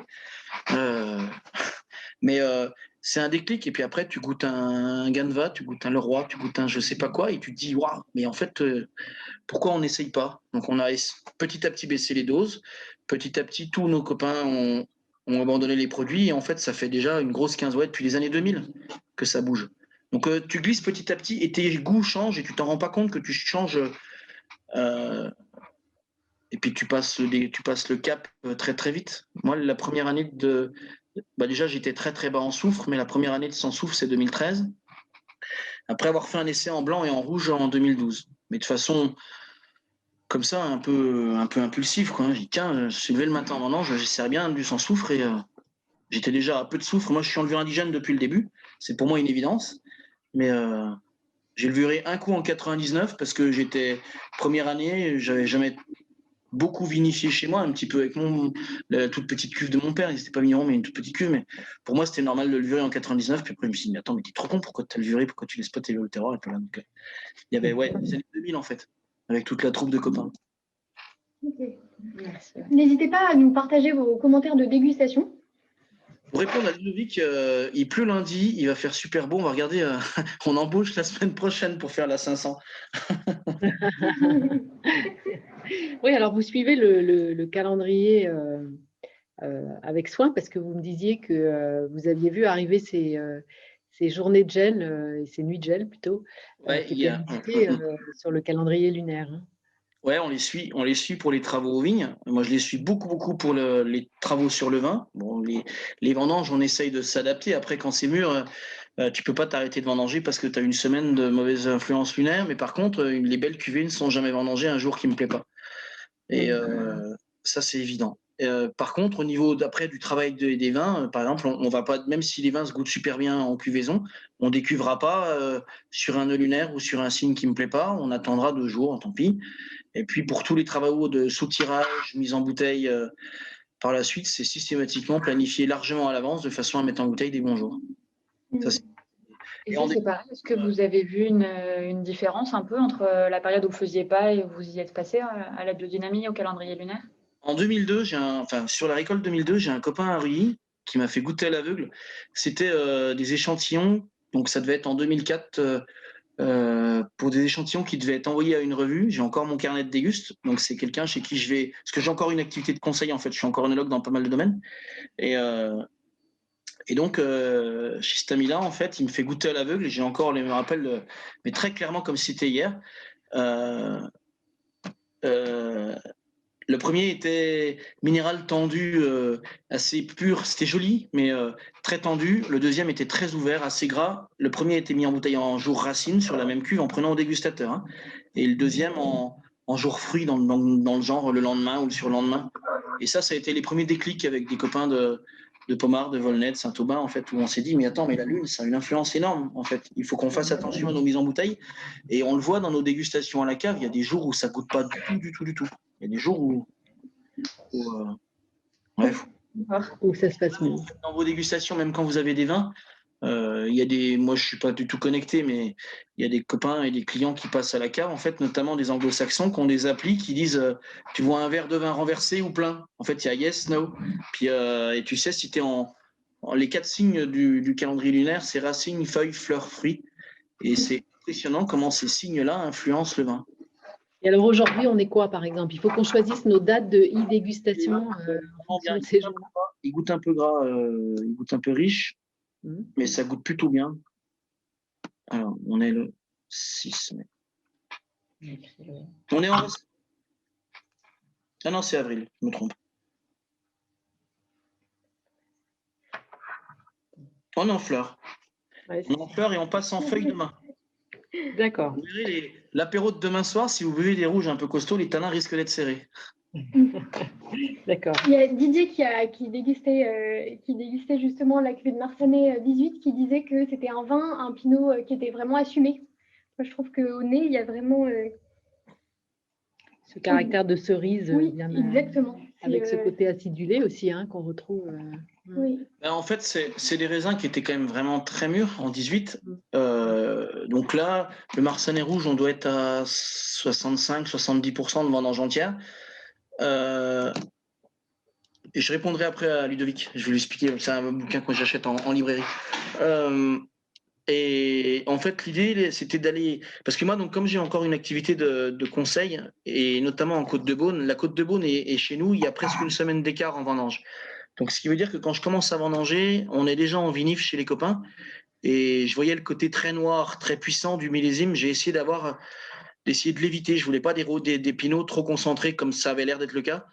Mais c'est un déclic. Et puis après, tu goûtes un Ganva, tu goûtes un Leroy, tu goûtes un je sais pas quoi, et tu te dis, waouh, mais en fait, pourquoi on n'essaye pas? Donc on a petit à petit baissé les doses. Petit à petit, tous nos copains ont abandonné les produits. Et en fait, ça fait déjà une grosse 15 depuis les années 2000 que ça bouge. Donc tu glisses petit à petit et tes goûts changent et tu t'en rends pas compte que tu changes. Et puis tu passes le cap très très vite. Moi, la première année déjà j'étais très très bas en soufre, mais la première année de sans soufre, c'est 2013. Après avoir fait un essai en blanc et en rouge en 2012. Mais de façon comme ça, un peu impulsive, quoi. J'ai dit, tiens, je suis levé le matin en vendange, j'essaierais bien du sans soufre et j'étais déjà à peu de soufre. Moi, je suis en levure indigène depuis le début. C'est pour moi une évidence. Mais j'ai levuré un coup en 99 parce que j'étais première année, j'avais jamais beaucoup vinifié chez moi, un petit peu avec la toute petite cuve de mon père. Il n'était pas vigneron, mais une toute petite cuve. Mais pour moi, c'était normal de levurer en 99. Puis après, je me suis dit, mais attends, mais t'es trop con, pourquoi tu as levuré, pourquoi tu laisses pas tes le terroir et tout là. Donc, il y avait les années 2000 en fait, avec toute la troupe de copains. Okay. N'hésitez pas à nous partager vos commentaires de dégustation. Pour répondre à Ludovic, il pleut lundi, il va faire super beau. On va regarder, on embauche la semaine prochaine pour faire la 500. Oui, alors vous suivez le calendrier avec soin parce que vous me disiez que vous aviez vu arriver ces journées de gel et ces nuits de gel plutôt qui étaient indiquées sur le calendrier lunaire. Hein. Ouais, on les suit pour les travaux aux vignes. Moi, je les suis beaucoup pour les travaux sur le vin. Bon, les vendanges, on essaye de s'adapter. Après, quand c'est mûr, tu peux pas t'arrêter de vendanger parce que tu as une semaine de mauvaise influence lunaire. Mais par contre, les belles cuvées ne sont jamais vendangées un jour qui me plaît pas. Et ça, c'est évident. Par contre, au niveau d'après du travail des vins, par exemple, on va pas, même si les vins se goûtent super bien en cuvaison, on décuvra pas sur un nœud lunaire ou sur un signe qui me plaît pas. On attendra 2 jours, tant pis. Et puis pour tous les travaux de sous-tirage, mise en bouteille par la suite, c'est systématiquement planifié largement à l'avance de façon à mettre en bouteille des bons jours. Ça, et ça, c'est pareil. Est-ce que vous avez vu une différence un peu entre la période où vous ne faisiez pas et où vous y êtes passé à la biodynamie, au calendrier lunaire? En 2002, sur la récolte 2002, j'ai un copain à Ruilly qui m'a fait goûter à l'aveugle. C'était des échantillons, donc ça devait être en 2004. Pour des échantillons qui devaient être envoyés à une revue. J'ai encore mon carnet de déguste, donc c'est quelqu'un chez qui je vais... Parce que j'ai encore une activité de conseil, en fait, je suis encore œnologue dans pas mal de domaines. Et donc, chez cet ami-là, en fait, il me fait goûter à l'aveugle, et j'ai encore me rappelle, mais très clairement comme si c'était hier. Le premier était minéral tendu, assez pur, c'était joli, mais très tendu. Le deuxième était très ouvert, assez gras. Le premier était mis en bouteille en jour racine sur la même cuve en prenant au dégustateur. Hein. Et le deuxième en jour fruit dans le genre le lendemain ou le surlendemain. Et ça a été les premiers déclics avec des copains de Pommard, de Volnay, de Saint-Aubin, en fait, où on s'est dit, mais attends, mais la lune, ça a une influence énorme, en fait. Il faut qu'on fasse attention à nos mises en bouteille. Et on le voit dans nos dégustations à la cave, il y a des jours où ça goûte pas du tout. Il y a des jours où ça se passe mieux. Dans vos dégustations, même quand vous avez des vins, il y a moi je suis pas du tout connecté, mais il y a des copains et des clients qui passent à la cave, en fait, notamment des anglo-saxons qui ont des applis qui disent tu vois un verre de vin renversé ou plein. En fait, il y a yes, no. Puis, et tu sais, si tu es les 4 signes du calendrier lunaire, c'est racine, feuille, fleur, fruit. Et c'est impressionnant comment ces signes-là influencent le vin. Et alors aujourd'hui, on est quoi par exemple? Il faut qu'on choisisse nos dates de e-dégustation. Il goûte un peu gras, il goûte un peu riche, mais ça goûte plutôt bien. Alors, on est le 6 mai. On est en... Ah non, c'est avril, je me trompe. On est en fleurs. Ouais, on est en fleurs et on passe en feuilles demain. D'accord. L'apéro de demain soir, si vous buvez des rouges un peu costauds, les tanins risquent d'être serrés. D'accord. Il y a Didier qui dégustait justement la cuvée de Marsanais 18, qui disait que c'était un pinot qui était vraiment assumé. Moi, je trouve qu'au nez, il y a vraiment... Ce caractère de cerise, oui, bien, exactement. avec ce côté acidulé aussi, hein, qu'on retrouve. Oui. Ben, en fait, c'est des raisins qui étaient quand même vraiment très mûrs en 18. Donc là, le Marsanais rouge, on doit être à 65-70% de vendange entière. Et je répondrai après à Ludovic. Je vais lui expliquer. C'est un bouquin que j'achète en librairie. Et en fait, l'idée, c'était d'aller... Parce que moi, donc, comme j'ai encore une activité de conseil, et notamment en Côte-de-Beaune, la Côte-de-Beaune est chez nous, il y a presque une semaine d'écart en vendange. Donc, ce qui veut dire que quand je commence à vendanger, on est déjà en vinif chez les copains. Et je voyais le côté très noir, très puissant du millésime. J'ai essayé d'essayer de l'éviter. Je voulais pas des pinots trop concentrés comme ça avait l'air d'être le cas.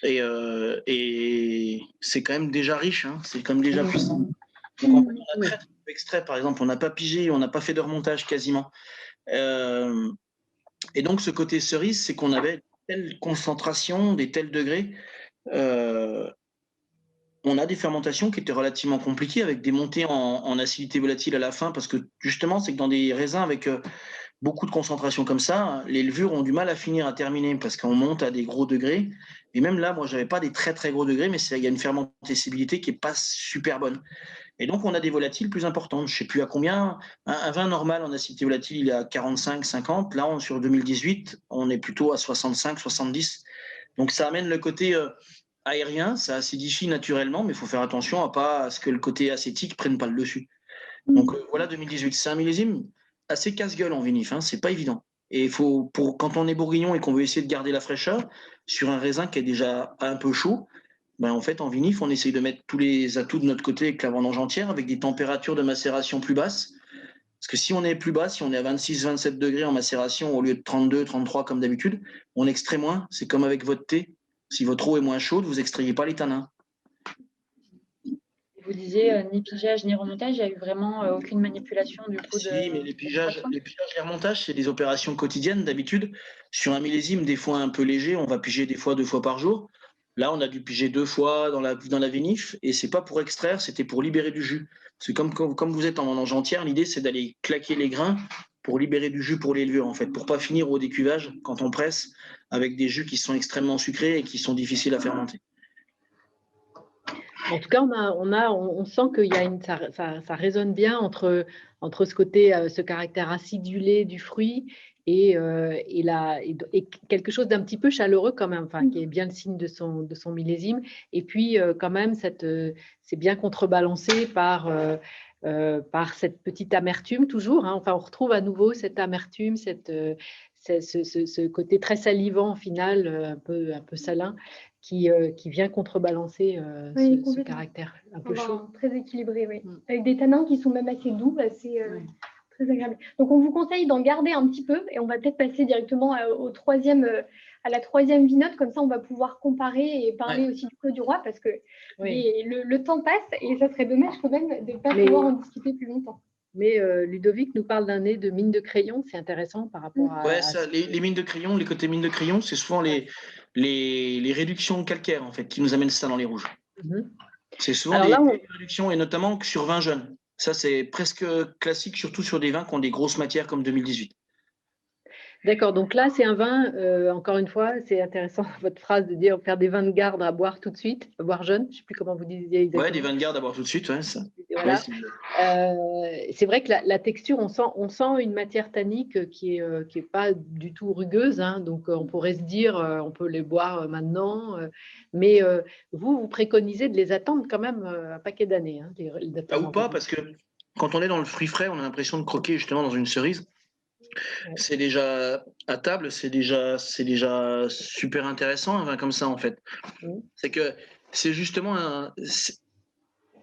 Et c'est quand même déjà riche, hein, c'est quand même déjà puissant. Donc en fait, on a très peu d'extraits, par exemple, on n'a pas pigé, on n'a pas fait de remontage quasiment. Et donc ce côté cerise, c'est qu'on avait telle concentration, des tels degrés. On a des fermentations qui étaient relativement compliquées avec des montées en acidité volatile à la fin, parce que justement, c'est que dans des raisins avec beaucoup de concentration comme ça, les levures ont du mal à finir à terminer parce qu'on monte à des gros degrés. Et même là, moi, j'avais pas des très très gros degrés, mais il y a une fermentabilité qui est pas super bonne. Et donc, on a des volatiles plus importantes. Je sais plus à combien. Un vin normal en acidité volatile, il est à 45, 50. Là, sur 2018, on est plutôt à 65, 70. Donc, ça amène le côté aérien, ça acidifie naturellement, mais il faut faire attention à ce que le côté acétique prenne pas le dessus. Donc voilà 2018, c'est un millésime assez casse-gueule en vinif, hein, c'est pas évident. Et quand on est bourguignon et qu'on veut essayer de garder la fraîcheur sur un raisin qui est déjà un peu chaud, ben en fait en vinif on essaye de mettre tous les atouts de notre côté avec la vendange entière, avec des températures de macération plus basses. Parce que si on est plus bas, si on est à 26-27 degrés en macération au lieu de 32-33 comme d'habitude, on extrait moins. C'est comme avec votre thé. Si votre eau est moins chaude, vous extrayez pas les tanins. Vous disiez ni pigeage ni remontage, il n'y a eu vraiment aucune manipulation du coup Si, mais les pigeages et les remontages, c'est des opérations quotidiennes d'habitude. Sur un millésime, des fois un peu léger, on va piger des fois 2 fois par jour. Là, on a dû piger 2 fois dans la vinif, et c'est pas pour extraire, c'était pour libérer du jus. Parce que comme vous êtes en vendange entière, l'idée c'est d'aller claquer les grains pour libérer du jus pour les levures, en fait, pour pas finir au décuvage quand on presse avec des jus qui sont extrêmement sucrés et qui sont difficiles à fermenter. En tout cas, on sent qu'il y a ça résonne bien entre ce côté, ce caractère acidulé du fruit et quelque chose d'un petit peu chaleureux quand même, enfin, qui est bien le signe de son millésime. Et puis, quand même, c'est bien contrebalancé par cette petite amertume toujours, hein. Enfin, on retrouve à nouveau cette amertume, ce côté très salivant au final, un peu salin, qui vient contrebalancer ce caractère un peu chaud. Très équilibré, oui. Avec des tanins qui sont même assez doux, très agréables. Donc, on vous conseille d'en garder un petit peu et on va peut-être passer directement à la troisième vinote. Comme ça, on va pouvoir comparer et parler aussi du Clos du Roi parce que le temps passe et ça serait dommage quand même de ne pas pouvoir en discuter plus longtemps. Mais Ludovic nous parle d'un nez de mine de crayon, c'est intéressant par rapport à... Ouais, les mines de crayon, les côtés mines de crayon, c'est souvent les réductions calcaires en fait, qui nous amènent ça dans les rouges. C'est souvent des réductions, et notamment sur vins jeunes. Ça, c'est presque classique, surtout sur des vins qui ont des grosses matières comme 2018. D'accord, donc là, c'est un vin, encore une fois, c'est intéressant votre phrase de dire faire des vins de garde à boire tout de suite, à boire jeune, je ne sais plus comment vous disiez exactement. Ouais, des vins de garde à boire tout de suite, ouais, ça. Voilà. Ouais, c'est vrai que la texture, on sent une matière tannique qui est pas du tout rugueuse, hein, donc on pourrait se dire, on peut les boire maintenant, mais vous préconisez de les attendre quand même un paquet d'années. Hein, ou pas, parce que quand on est dans le fruit frais, on a l'impression de croquer justement dans une cerise. C'est déjà à table, c'est déjà super intéressant un vin comme ça en fait. C'est que c'est justement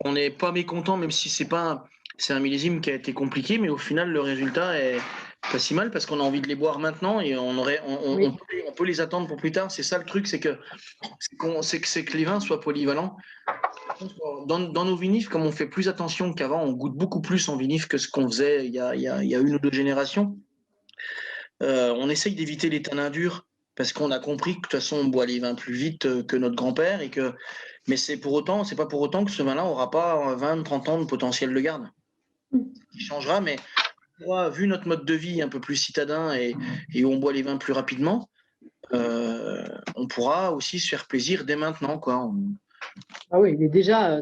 on n'est pas mécontent, même si c'est un millésime qui a été compliqué, mais au final le résultat est pas si mal parce qu'on a envie de les boire maintenant et on peut les attendre pour plus tard. C'est ça le truc, c'est que les vins soient polyvalents. Dans nos vinifs, comme on fait plus attention qu'avant, on goûte beaucoup plus en vinif que ce qu'on faisait il y a 1 ou 2 générations. On essaye d'éviter les tanins durs parce qu'on a compris que de toute façon, on boit les vins plus vite que notre grand-père. Mais c'est pas pour autant que ce vin-là n'aura pas 20, 30 ans de potentiel de garde. Il changera, mais vu notre mode de vie un peu plus citadin et où on boit les vins plus rapidement, on pourra aussi se faire plaisir dès maintenant, quoi. Ah oui, il est déjà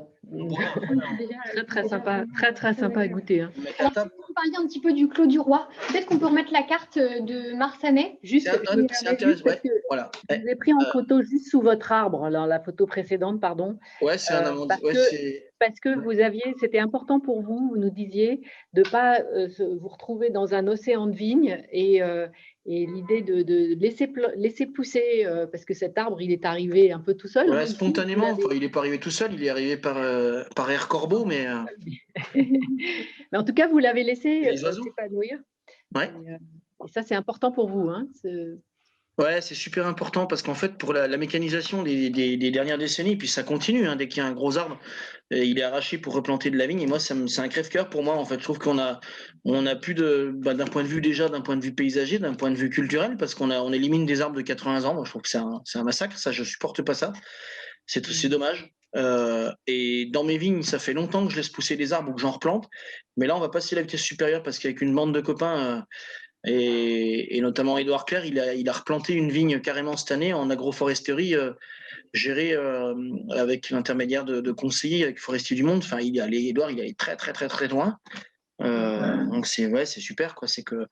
Très sympa. très sympa à goûter. Hein. Alors, si vous parliez un petit peu du Clos du Roi, peut-être qu'on peut remettre la carte de Marsanais. Juste, c'est intéressant. Ouais, voilà. Je vous ai pris en photo juste sous votre arbre, alors la photo précédente, pardon. Ouais, c'est un amandier. Parce que c'était important pour vous, vous nous disiez, de ne pas vous retrouver dans un océan de vignes et l'idée de laisser pousser, parce que cet arbre, il est arrivé un peu tout seul. Voilà, Hein, spontanément, il n'est pas arrivé tout seul, il est arrivé par air corbeau, mais. Mais en tout cas, vous l'avez laissé s'épanouir. Ouais. Et ça, c'est important pour vous. Hein, Ouais, c'est super important parce qu'en fait, pour la mécanisation des dernières décennies, puis ça continue, hein, dès qu'il y a un gros arbre, il est arraché pour replanter de la vigne. Et moi, c'est un crève-cœur pour moi. En fait, je trouve qu'on a plus d'un point de vue d'un point de vue paysager, d'un point de vue culturel, parce on élimine des arbres de 80 ans. Moi, je trouve que c'est un massacre. Ça, je supporte pas ça. C'est dommage. Et dans mes vignes, ça fait longtemps que je laisse pousser des arbres ou que j'en replante. Mais là, on va passer à la vitesse supérieure parce qu'avec une bande de copains. Et notamment Édouard Clair, il a replanté une vigne carrément cette année en agroforesterie gérée avec l'intermédiaire de conseillers avec Forestiers du Monde. Enfin, Édouard, il est très très très très loin. Donc c'est super quoi. C'est que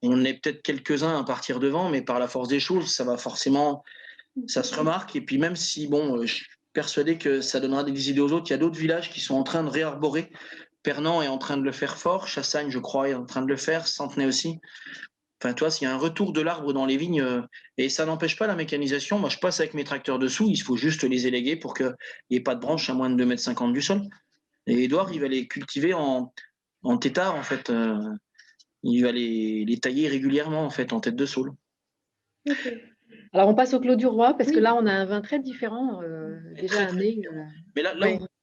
on est peut-être quelques-uns à partir devant, mais par la force des choses, ça se remarque. Et puis même si je suis persuadé que ça donnera des idées aux autres, il y a d'autres villages qui sont en train de réarborer. Pernan est en train de le faire fort, Chassagne, je crois, est en train de le faire, Centenay aussi. Enfin, tu vois, s'il y a un retour de l'arbre dans les vignes, et ça n'empêche pas la mécanisation. Moi, je passe avec mes tracteurs dessous, il faut juste les éléguer pour qu'il n'y ait pas de branches à moins de 2,50 m du sol. Et Édouard, il va les cultiver en tétard, en fait. Il va les tailler régulièrement, en fait, en tête de saule. Okay. Alors, on passe au Clos du Roi, parce que là, on a un vin très différent, déjà un nez. Mais là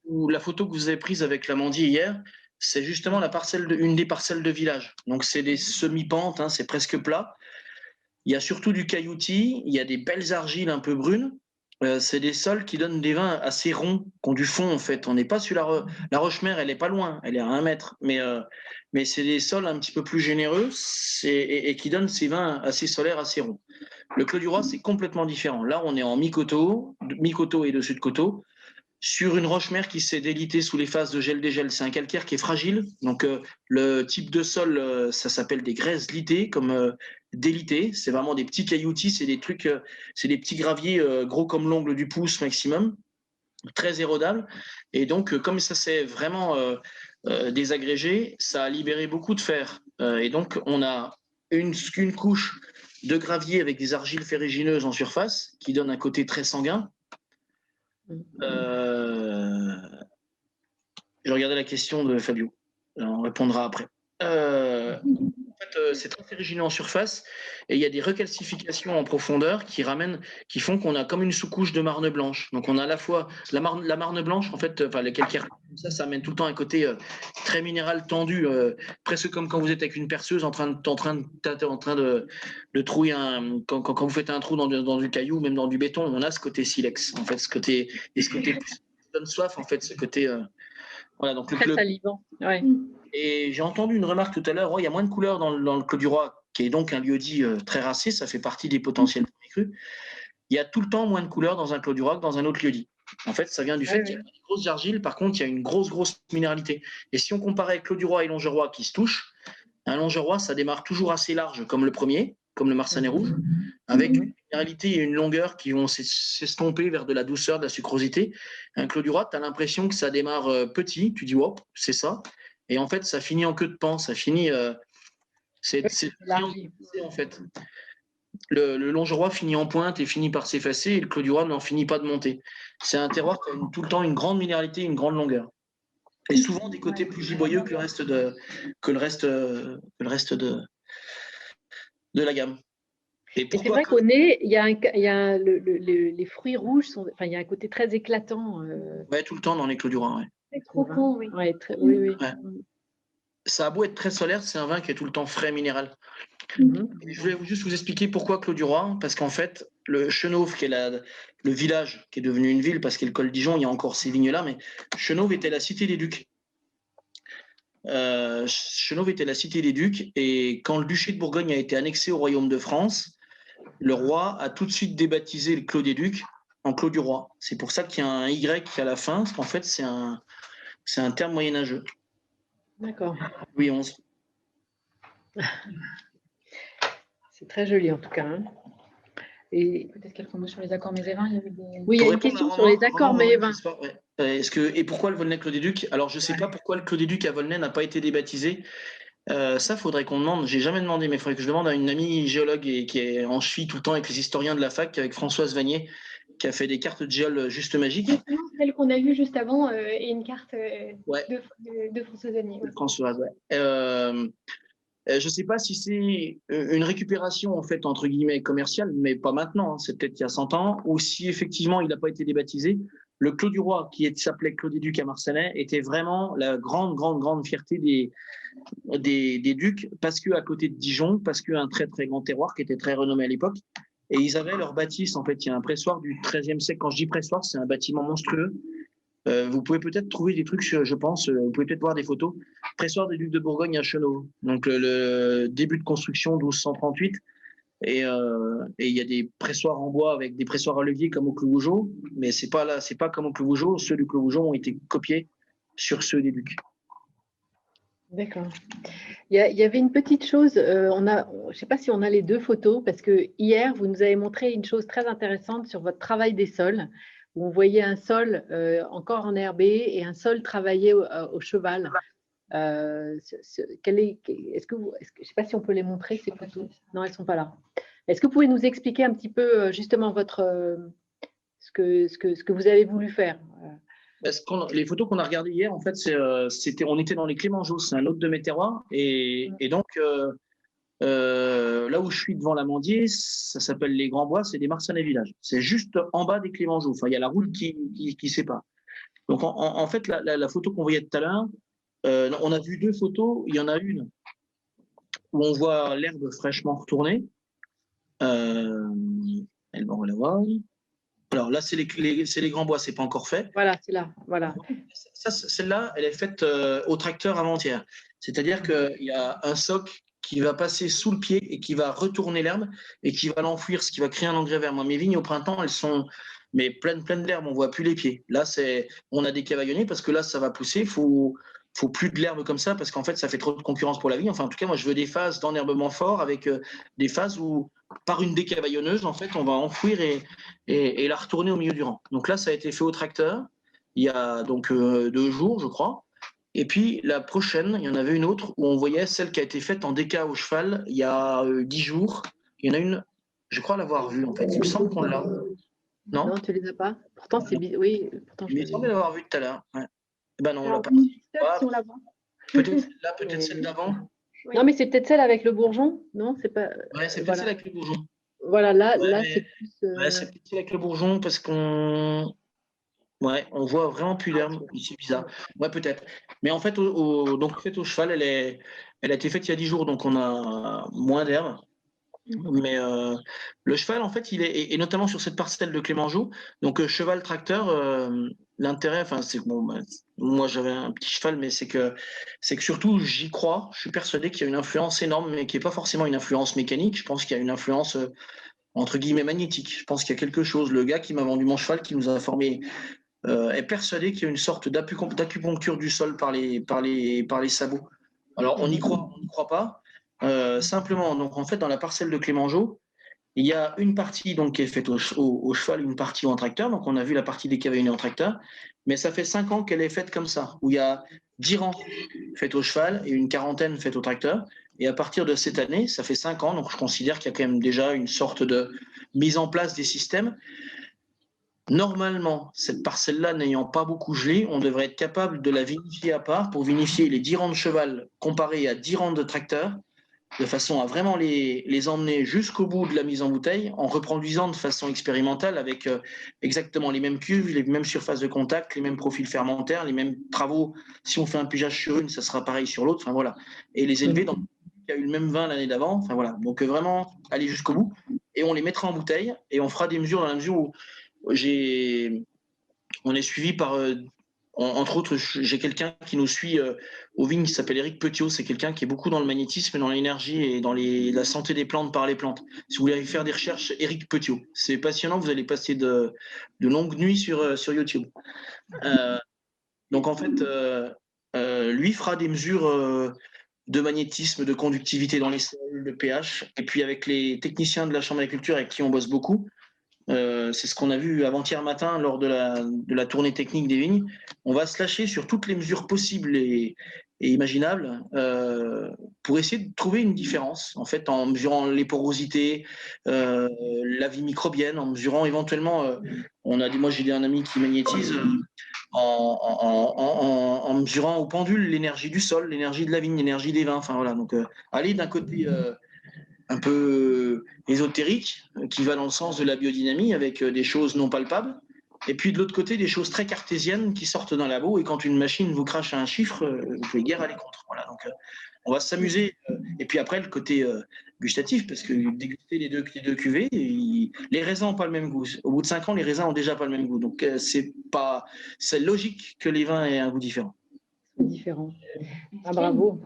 où la photo que vous avez prise avec l'amandier hier, c'est justement une des parcelles de village. Donc, c'est des semi-pentes, hein, c'est presque plat. Il y a surtout du cailloutis, il y a des belles argiles un peu brunes. C'est des sols qui donnent des vins assez ronds, qui ont du fond en fait. On n'est pas sur la Roche-Mère, elle n'est pas loin, elle est à 1 mètre. Mais c'est des sols un petit peu plus généreux et qui donnent ces vins assez solaires, assez ronds. Le Clos du Roi, c'est complètement différent. Là, on est en mi-coteau et dessus de coteau, sur une roche-mère qui s'est délitée sous les phases de gel-dégel. C'est un calcaire qui est fragile. Donc, le type de sol, ça s'appelle des grèzes litées, comme délités. C'est vraiment des petits cailloutis. C'est des petits graviers gros comme l'ongle du pouce maximum, très érodables. Et donc, comme ça s'est vraiment désagrégé, ça a libéré beaucoup de fer. Et donc, on a une couche de gravier avec des argiles ferrugineuses en surface qui donne un côté très sanguin. Je regardais la question de Fabio. On répondra après. En fait, c'est très ferrugineux en surface et il y a des recalcifications en profondeur qui font qu'on a comme une sous-couche de marne blanche. Donc on a à la fois la marne blanche, en fait, le calcaire, ça amène tout le temps un côté très minéral tendu, presque comme quand vous êtes avec une perceuse en train de trouer quand vous faites un trou dans du caillou, même dans du béton, on a ce côté silex, en fait, ce côté donne soif, en fait, ce côté. Voilà, donc très salivant. Ouais. Et j'ai entendu une remarque tout à l'heure, il y a moins de couleurs dans le Clos du Roi, qui est donc un lieu-dit très racé, ça fait partie des potentiels crus. Il y a tout le temps moins de couleurs dans un Clos du Roi que dans un autre lieu-dit. En fait, ça vient du fait qu'il y a une grosse argile, par contre, il y a une grosse minéralité. Et si on comparait Clos du Roi et Longeroy qui se touchent, un Longeroy, ça démarre toujours assez large, comme le premier, comme le Marsanais rouge, avec une minéralité et une longueur qui vont s'estomper vers de la douceur, de la sucrosité. Un Clos du Roi, tu as l'impression que ça démarre petit, tu dis, hop, c'est ça. Et en fait, ça finit en queue de pain, ça finit. C'est en fait. Le Longeroy finit en pointe et finit par s'effacer, et le Clos du Roi n'en finit pas de monter. C'est un terroir qui a tout le temps une grande minéralité, une grande longueur. Et souvent des côtés plus giboyeux que le reste de la gamme. Et c'est vrai qu'au nez, il y a les fruits rouges, il y a un côté très éclatant. Ouais, tout le temps dans les Clos du Roi. Ouais. C'est trop beau, oui. Ouais, oui. Ouais. ça a beau être très solaire, c'est un vin qui est tout le temps frais minéral. Et je voulais juste vous expliquer pourquoi Clos du Roi, parce qu'en fait, le Chenôve, qui est le village qui est devenu une ville, parce qu'il y a le col Dijon, il y a encore ces vignes-là, mais Chenôve était la cité des ducs. Chenôve était la cité des ducs, et quand le duché de Bourgogne a été annexé au royaume de France, le roi a tout de suite débaptisé le Clos des Ducs en Clos du Roi. C'est pour ça qu'il y a un Y à la fin, parce qu'en fait, c'est un terme moyenâgeux. D'accord. Louis XI. C'est très joli en tout cas. Hein. Et Peut-être quelques mots sur les accords mésévins. Il y avait des... oui, il y a une question sur les accords mésévins. Et pourquoi le Volnay-Clos des Ducs? Alors, je ne sais pas pourquoi le Clos des Ducs à Volnay n'a pas été débaptisé. Ça, faudrait qu'on demande. J'ai jamais demandé, mais il faudrait que je demande à une amie géologue qui est en cheville tout le temps avec les historiens de la fac, avec Françoise Vanier, qui a fait des cartes de géol juste magiques. Celle qu'on a vue juste avant et une carte de Françoise Vanier. Ouais. Françoise, ouais. Je ne sais pas si c'est une récupération en fait entre guillemets commerciale, mais pas maintenant. Hein, c'est peut-être il y a 100 ans, ou si effectivement il n'a pas été débaptisé. Le Clos du Roi, qui s'appelait Clos des Ducs à Marsanais, était vraiment la grande fierté des ducs, parce qu'à côté de Dijon, parce qu'un très très grand terroir qui était très renommé à l'époque. Et ils avaient leur bâtisse, en fait, il y a un pressoir du XIIIe siècle. Quand je dis pressoir, c'est un bâtiment monstrueux. Vous pouvez peut-être trouver des trucs, je pense, vous pouvez peut-être voir des photos. Pressoir des Ducs de Bourgogne à Chenôve. Donc le début de construction 1238. Et il y a des pressoirs en bois avec des pressoirs à levier comme au Clos Vougeot, mais c'est pas comme au Clos Vougeot. Ceux du Clos Vougeot ont été copiés sur ceux des Ducs. D'accord. Il y avait une petite chose, je ne sais pas si on a les deux photos, parce que hier, vous nous avez montré une chose très intéressante sur votre travail des sols, où on voyait un sol encore enherbé et un sol travaillé au cheval. Je ne sais pas si on peut les montrer, ces photos. Non, elles ne sont pas là. Est-ce que vous pouvez nous expliquer un petit peu justement ce que vous avez voulu faire? Les photos qu'on a regardées hier, en fait, on était dans les Clémenceaux, c'est un autre de mes terroirs. Et donc, là où je suis devant l'Amandier, ça s'appelle les Grands Bois, c'est des Marsanais villages. C'est juste en bas des Clémenceaux. Enfin, il y a la route qui sépare. Donc, en fait, la photo qu'on voyait tout à l'heure, on a vu deux photos. Il y en a une où on voit l'herbe fraîchement retournée. On va la voir. Alors là, c'est les Grands Bois, c'est pas encore fait. Voilà, c'est là. Voilà. Celle-là, elle est faite au tracteur avant-hier. C'est-à-dire qu'il y a un soc qui va passer sous le pied et qui va retourner l'herbe et qui va l'enfouir, ce qui va créer un engrais vert. Moi, mes vignes au printemps, elles sont pleines d'herbe, on voit plus les pieds. Là, on a des cavaillonnés parce que là, ça va pousser. Faut plus de l'herbe comme ça parce qu'en fait, ça fait trop de concurrence pour la vigne. Enfin, en tout cas, moi, je veux des phases d'enherbement fort avec des phases où, par une décavaillonneuse, en fait, on va enfouir et la retourner au milieu du rang. Donc là, ça a été fait au tracteur il y a donc 2 jours, je crois. Et puis la prochaine, il y en avait une autre où on voyait celle qui a été faite en déca au cheval il y a 10 jours. Il y en a une, je crois l'avoir vue en fait. Il me semble qu'on l'a. Non, tu ne les as pas. Pourtant, c'est oui. Pourtant, il me semble l'avoir vue tout à l'heure. Ouais. Ben non, on l'a pas. Si on la voit. Peut-être celle-là, peut-être celle d'avant. Oui. Non, mais c'est peut-être celle avec le bourgeon, non? C'est pas. Ouais, c'est peut-être celle avec le bourgeon. Voilà, là, c'est plus. Ouais, c'est peut-être celle avec le bourgeon parce qu'on. Ouais, on voit vraiment plus d'herbe. C'est bizarre. Ouais, peut-être. Mais en fait, donc, en fait, au cheval, elle a été faite il y a 10 jours, donc on a moins d'herbe. Mais le cheval, en fait, il est, et notamment sur cette parcelle de Clémenceaux, donc cheval tracteur, l'intérêt, enfin, c'est bon, moi j'avais un petit cheval, mais c'est que surtout j'y crois, je suis persuadé qu'il y a une influence énorme, mais qui n'est pas forcément une influence mécanique. Je pense qu'il y a une influence entre guillemets magnétique. Je pense qu'il y a quelque chose. Le gars qui m'a vendu mon cheval, qui nous a formés, est persuadé qu'il y a une sorte d'acupuncture du sol par les sabots. Alors on y croit pas. Simplement, donc en fait, dans la parcelle de Clémenceaux, il y a une partie donc, qui est faite au cheval, une partie en tracteur. Donc on a vu la partie des cavaillonnés en tracteur, mais ça fait 5 ans qu'elle est faite comme ça, où il y a 10 rangs faits au cheval et une quarantaine faits au tracteur. Et à partir de cette année, ça fait 5 ans, donc je considère qu'il y a quand même déjà une sorte de mise en place des systèmes. Normalement, cette parcelle-là n'ayant pas beaucoup gelé, on devrait être capable de la vinifier à part pour vinifier les 10 rangs de cheval comparés à 10 rangs de tracteur. de façon à vraiment les emmener jusqu'au bout de la mise en bouteille, en reproduisant de façon expérimentale avec exactement les mêmes cuves, les mêmes surfaces de contact, les mêmes profils fermentaires, les mêmes travaux. Si on fait un pigeage sur une, ça sera pareil sur l'autre. Enfin, voilà. Et les élever dans qui a eu le même vin l'année d'avant. Enfin, voilà. Donc vraiment aller jusqu'au bout. Et on les mettra en bouteille et on fera des mesures dans la mesure où on est suivi par entre autres, j'ai quelqu'un qui nous suit aux vignes qui s'appelle Éric Petiot. C'est quelqu'un qui est beaucoup dans le magnétisme, dans l'énergie et dans la santé des plantes par les plantes. Si vous voulez aller faire des recherches, Éric Petiot. C'est passionnant, vous allez passer de longues nuits sur YouTube. Donc en fait, lui fera des mesures de magnétisme, de conductivité dans les sols, de pH. Et puis avec les techniciens de la Chambre d'agriculture avec qui on bosse beaucoup, c'est ce qu'on a vu avant-hier matin lors de la tournée technique des vignes. On va se lâcher sur toutes les mesures possibles et imaginables pour essayer de trouver une différence, en fait, en mesurant les porosités, la vie microbienne, en mesurant éventuellement, moi j'ai un ami qui magnétise, en mesurant au pendule l'énergie du sol, l'énergie de la vigne, l'énergie des vins. Enfin voilà, donc aller d'un côté un peu ésotérique, qui va dans le sens de la biodynamie avec des choses non palpables, et puis de l'autre côté des choses très cartésiennes qui sortent d'un labo, et quand une machine vous crache un chiffre, vous pouvez guère aller contre. Voilà, donc on va s'amuser. Et puis après le côté gustatif, parce que déguster les deux cuvées, les raisins n'ont pas le même goût. Au bout de 5 ans, les raisins n'ont déjà pas le même goût. Donc c'est logique que les vins aient un goût différent. Différent. Ah, bravo.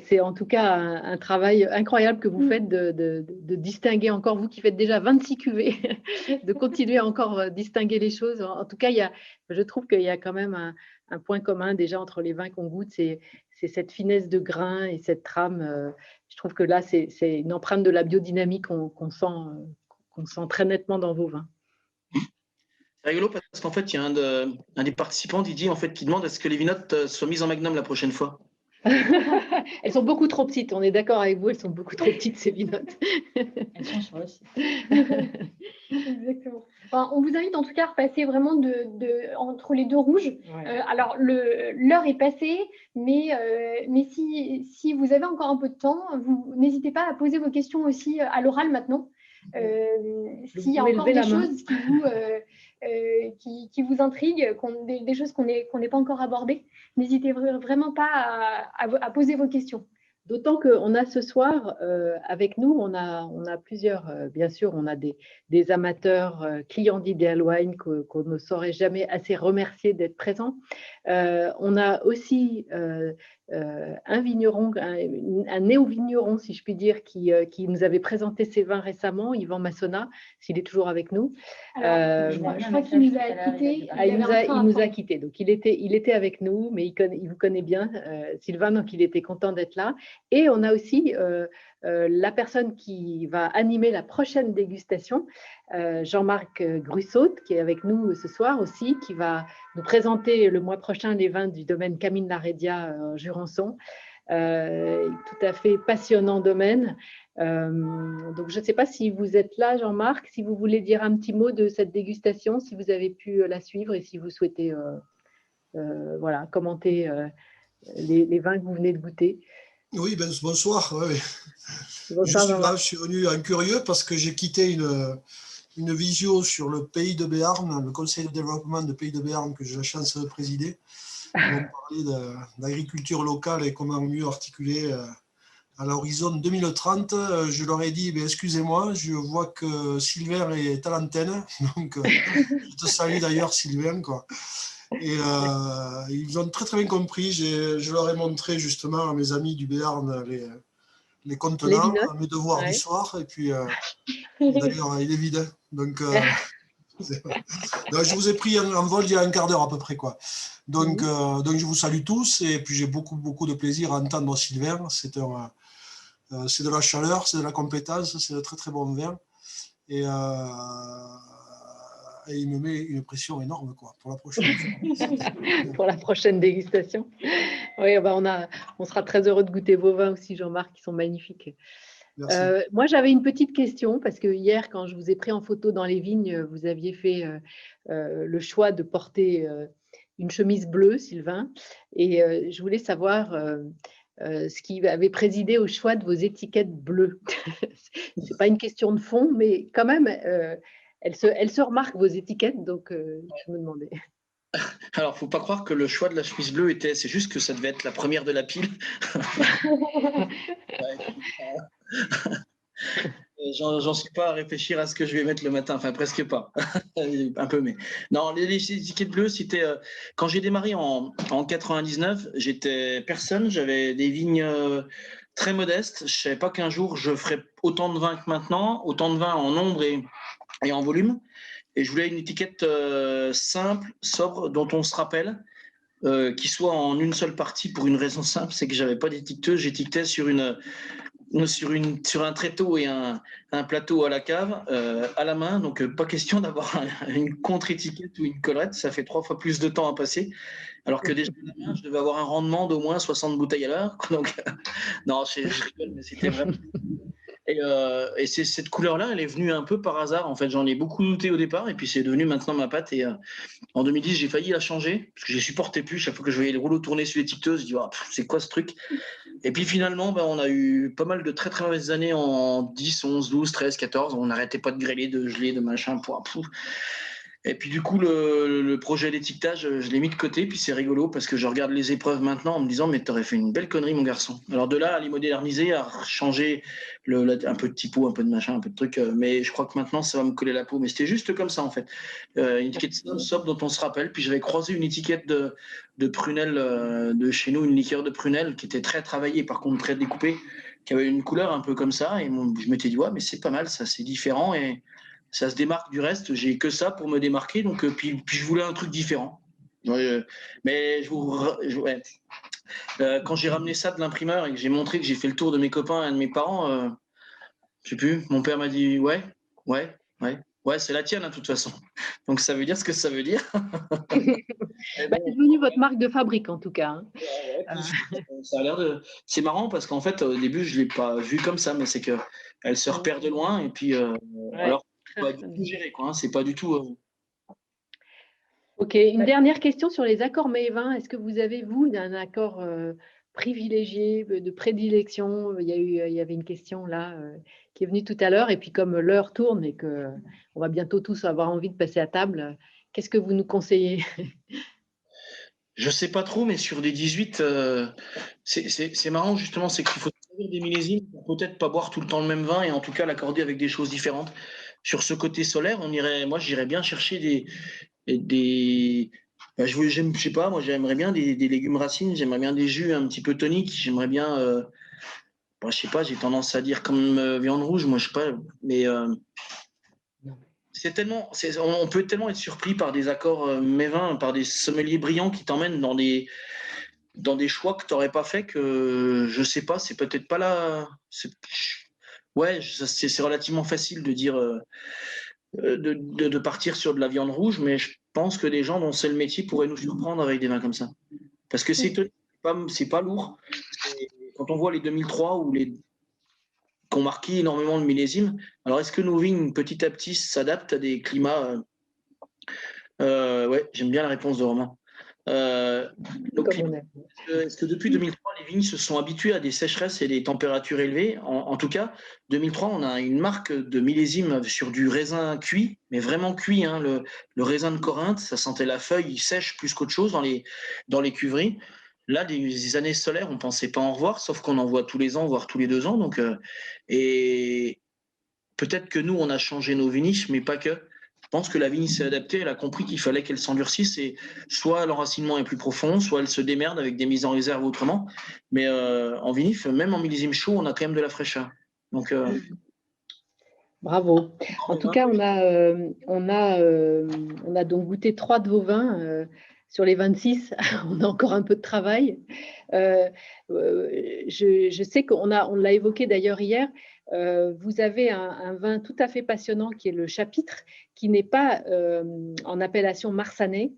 C'est en tout cas un travail incroyable que vous faites de distinguer encore, vous qui faites déjà 26 cuvées, de continuer à encore distinguer les choses. En tout cas, je trouve qu'il y a quand même un point commun déjà entre les vins qu'on goûte, c'est cette finesse de grain et cette trame. Je trouve que là, c'est une empreinte de la biodynamie qu'on sent très nettement dans vos vins. C'est rigolo parce qu'en fait, il y a un des participants, Didier, en fait, qui demande est-ce que les vinottes soient mises en magnum la prochaine fois. Elles sont beaucoup trop petites, on est d'accord avec vous, elles sont beaucoup trop petites, ces vinottes. Elles sont sur le site. Exactement. Enfin, on vous invite en tout cas à repasser vraiment entre les deux rouges. Ouais. Alors, l'heure est passée, mais si vous avez encore un peu de temps, vous n'hésitez pas à poser vos questions aussi à l'oral maintenant. S'il y a encore des choses qui vous intriguent, des choses qu'on n'est pas encore abordées, n'hésitez vraiment pas à poser vos questions. D'autant qu'on a ce soir avec nous, on a plusieurs, bien sûr, on a des amateurs clients d'Ideal Wine qu'on ne saurait jamais assez remercier d'être présents. On a aussi un vigneron, un néo-vigneron, si je puis dire, qui nous avait présenté ses vins récemment, Yvan Massona, s'il est toujours avec nous. Alors, je crois qu'il nous a quittés. Il nous a quittés, donc il était avec nous, mais il vous connaît bien, Sylvain, donc il était content d'être là. Et on a aussi la personne qui va animer la prochaine dégustation, Jean-Marc Grussaut, qui est avec nous ce soir aussi, qui va nous présenter le mois prochain les vins du domaine Camine Laredia Jurançon. Tout à fait passionnant domaine. Donc, je ne sais pas si vous êtes là, Jean-Marc, si vous voulez dire un petit mot de cette dégustation, si vous avez pu la suivre et si vous souhaitez commenter les vins que vous venez de goûter. Oui, bonsoir. Ouais. Bonsoir, je suis venu en curieux parce que j'ai quitté une visio sur le Pays de Béarn, le conseil de développement de Pays de Béarn que j'ai la chance de présider. On parlait d'agriculture locale et comment mieux articuler à l'horizon 2030. Je leur ai dit, excusez-moi, je vois que Sylvain est à l'antenne, donc je te salue d'ailleurs Sylvain, quoi. Et ils ont très très bien compris. Je leur ai montré justement à mes amis du Béarn les contenants, mes devoirs du soir, et puis d'ailleurs il est vide. Donc je vous ai pris en vol il y a un quart d'heure à peu près, quoi. Donc je vous salue tous, et puis j'ai beaucoup de plaisir à entendre Sylvain. C'est de la chaleur, c'est de la compétence, c'est de très très bon vin, et il me met une pression énorme, quoi, pour la prochaine pour la prochaine dégustation. Oui, on sera très heureux de goûter vos vins aussi, Jean-Marc, qui sont magnifiques. Moi, j'avais une petite question, parce que hier, quand je vous ai pris en photo dans les vignes, vous aviez fait le choix de porter une chemise bleue, Sylvain, et je voulais savoir ce qui avait présidé au choix de vos étiquettes bleues. Ce n'est pas une question de fond, mais quand même, elles se remarquent, vos étiquettes, donc je me demandais. Alors, faut pas croire que le choix de la chemise bleue c'est juste que ça devait être la première de la pile. J'en suis pas à réfléchir à ce que je vais mettre le matin, enfin presque pas, un peu, mais non, les étiquettes bleues, c'était quand j'ai démarré en 99, j'étais personne, j'avais des vignes très modestes, je savais pas qu'un jour je ferais autant de vin que maintenant, autant de vin en nombre et en volume, et je voulais une étiquette simple, sobre, dont on se rappelle, qui soit en une seule partie pour une raison simple, c'est que j'avais pas d'étiqueteuse, j'étiquetais sur un tréteau et un plateau à la cave, à la main, donc pas question d'avoir une contre-étiquette ou une collerette, ça fait 3 fois plus de temps à passer, alors que déjà, je devais avoir un rendement d'au moins 60 bouteilles à l'heure. Donc, non, je rigole, mais c'était vraiment... Et cette couleur-là, elle est venue un peu par hasard. En fait, j'en ai beaucoup douté au départ, et puis c'est devenu maintenant ma patte. Et en 2010, j'ai failli la changer, parce que je ne supportais plus. Chaque fois que je voyais les rouleaux tourner sur l'étiqueteuse, je dis, oh, c'est quoi ce truc? Et puis finalement, on a eu pas mal de très très mauvaises années en 10, 11, 12, 13, 14. On n'arrêtait pas de grêler, de geler, de machin. Et puis du coup, le projet d'étiquetage, je l'ai mis de côté. Puis c'est rigolo parce que je regarde les épreuves maintenant en me disant, mais t'aurais fait une belle connerie, mon garçon. Alors de là à les moderniser, à changer un peu de typo, un peu de machin, un peu de trucs. Mais je crois que maintenant, ça va me coller la peau. Mais c'était juste comme ça, en fait. Une étiquette sobre dont on se rappelle. Puis j'avais croisé une étiquette de prunelle de chez nous, une liqueur de prunelle qui était très travaillée, par contre très découpée, qui avait une couleur un peu comme ça. Et je m'étais dit, ouais, mais c'est pas mal, ça, c'est différent. Et ça se démarque du reste. J'ai que ça pour me démarquer. Donc, puis je voulais un truc différent. Mais quand j'ai ramené ça de l'imprimeur et que j'ai montré que j'ai fait le tour de mes copains et de mes parents, je sais plus, mon père m'a dit ouais, c'est la tienne, de toute façon. Donc ça veut dire ce que ça veut dire. C'est devenu votre marque de fabrique, en tout cas. Ça a l'air de... C'est marrant parce qu'en fait, au début, je ne l'ai pas vue comme ça, mais c'est qu'elle se repère de loin et puis alors pas du tout géré, quoi. C'est pas du tout. Ok, une dernière question sur les accords mets et vins. Est-ce que vous avez, vous, un accord privilégié, de prédilection? Il y avait une question là qui est venue tout à l'heure. Et puis comme l'heure tourne et qu'on va bientôt tous avoir envie de passer à table, qu'est-ce que vous nous conseillez? Je ne sais pas trop, mais sur des 18, c'est marrant justement, c'est qu'il faut choisir des millésimes pour peut-être pas boire tout le temps le même vin et en tout cas l'accorder avec des choses différentes. Sur ce côté solaire, moi j'irais bien chercher je sais pas, moi j'aimerais bien des légumes racines, j'aimerais bien des jus un petit peu toniques, j'aimerais bien, je sais pas, j'ai tendance à dire comme viande rouge, moi je sais pas, mais on peut tellement être surpris par des accords mévins, par des sommeliers brillants qui t'emmènent dans des choix que tu n'aurais pas fait, que je sais pas, c'est peut-être pas là. Ouais, c'est relativement facile de dire de partir sur de la viande rouge, mais je pense que des gens dont c'est le métier pourraient nous surprendre avec des vins comme ça. Parce que c'est pas lourd. Quand on voit les 2003 ou les qui ont marqué énormément le millésime, alors est-ce que nos vignes petit à petit s'adaptent à des climats ouais, j'aime bien la réponse de Romain. Est-ce que depuis 2003, les vignes se sont habituées à des sécheresses et des températures élevées? En tout cas, 2003, on a une marque de millésime sur du raisin cuit, mais vraiment cuit. Hein, le raisin de Corinthe, ça sentait la feuille sèche plus qu'autre chose dans les cuveries. Là, des années solaires, on ne pensait pas en revoir, sauf qu'on en voit tous les ans, voire tous les 2 ans. Donc, et peut-être que nous, on a changé nos viniches, mais pas que. Je pense que la vigne s'est adaptée, elle a compris qu'il fallait qu'elle s'endurcisse et soit l'enracinement est plus profond, soit elle se démerde avec des mises en réserve autrement. Mais en vinif, même en millésime chaud, on a quand même de la fraîcheur. Donc, bravo. En tout cas, on a donc goûté 3 de vos vins. Sur les 26, on a encore un peu de travail. Je sais on l'a évoqué d'ailleurs hier. Vous avez un vin tout à fait passionnant qui est le Chapitre, qui n'est pas en appellation Marsanais.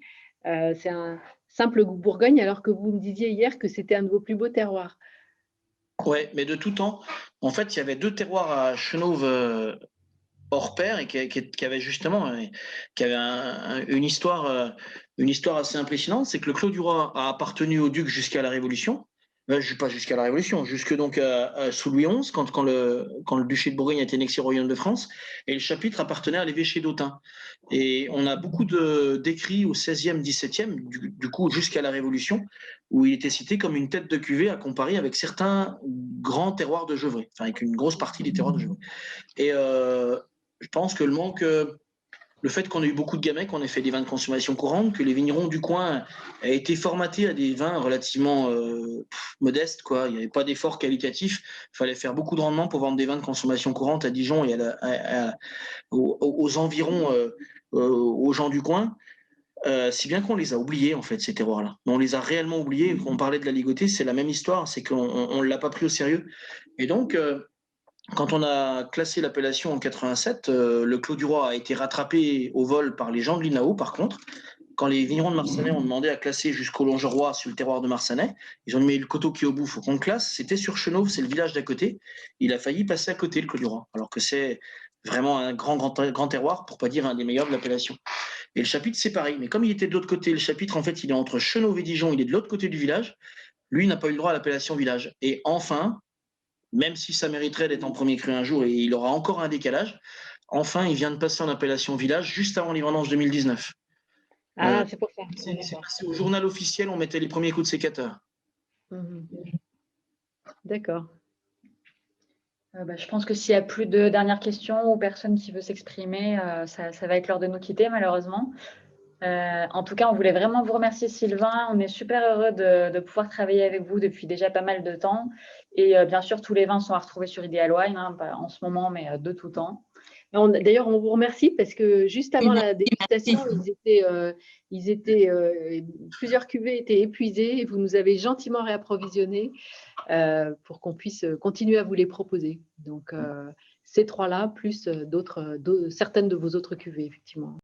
C'est un simple Bourgogne, alors que vous me disiez hier que c'était un de vos plus beaux terroirs. Ouais, mais de tout temps. En fait, il y avait 2 terroirs à Chenôve hors pair et qui avait justement une histoire assez impressionnante. C'est que le Clos du Roi a appartenu au duc jusqu'à la Révolution. Pas jusqu'à la Révolution, jusque donc sous Louis XI, quand le duché de Bourgogne a été annexé au royaume de France, et le chapitre appartenait à l'évêché d'Autun. Et on a beaucoup d'écrits au XVIe, XVIIe, du coup jusqu'à la Révolution, où il était cité comme une tête de cuvée à comparer avec certains grands terroirs de Gevrey, enfin avec une grosse partie des terroirs de Gevrey. Et je pense que le fait qu'on ait eu beaucoup de gamets, qu'on ait fait des vins de consommation courante, que les vignerons du coin aient été formatés à des vins relativement modestes, quoi. Il n'y avait pas d'effort qualitatif. Il fallait faire beaucoup de rendement pour vendre des vins de consommation courante à Dijon et aux environs, aux gens du coin. Si bien qu'on les a oubliés, en fait, ces terroirs-là. On les a réellement oubliés. On parlait de la ligotée, c'est la même histoire, c'est qu'on ne l'a pas pris au sérieux. Et donc, quand on a classé l'appellation en 87, le Clos du Roi a été rattrapé au vol par les gens de l'INAO, par contre. Quand les vignerons de Marsanais ont demandé à classer jusqu'au Longeroy sur le terroir de Marsanais, ils ont dit mais le coteau qui est au bout, il faut qu'on le classe. C'était sur Chenauve, c'est le village d'à côté. Il a failli passer à côté, le Clos du Roi, alors que c'est vraiment un grand terroir, pour pas dire un des meilleurs de l'appellation. Et le chapitre, c'est pareil. Mais comme il était de l'autre côté, le chapitre, en fait, il est entre Chenauve et Dijon, il est de l'autre côté du village. Lui n'a pas eu le droit à l'appellation village. Et enfin, même si ça mériterait d'être en premier cru un jour et il aura encore un décalage, enfin, il vient de passer en appellation village juste avant les vendanges 2019. Ah, c'est pour ça. C'est passé au journal officiel, on mettait les premiers coups de sécateur. D'accord. Je pense que s'il n'y a plus de dernières questions ou personne qui veut s'exprimer, ça va être l'heure de nous quitter, malheureusement. En tout cas, on voulait vraiment vous remercier, Sylvain. On est super heureux de pouvoir travailler avec vous depuis déjà pas mal de temps. Et bien sûr, tous les vins sont à retrouver sur Ideal Wine, hein, pas en ce moment, mais de tout temps. D'ailleurs, on vous remercie parce que juste avant la dégustation, plusieurs cuvées étaient épuisées et vous nous avez gentiment réapprovisionné pour qu'on puisse continuer à vous les proposer. Donc, ces trois-là, plus certaines de vos autres cuvées, effectivement.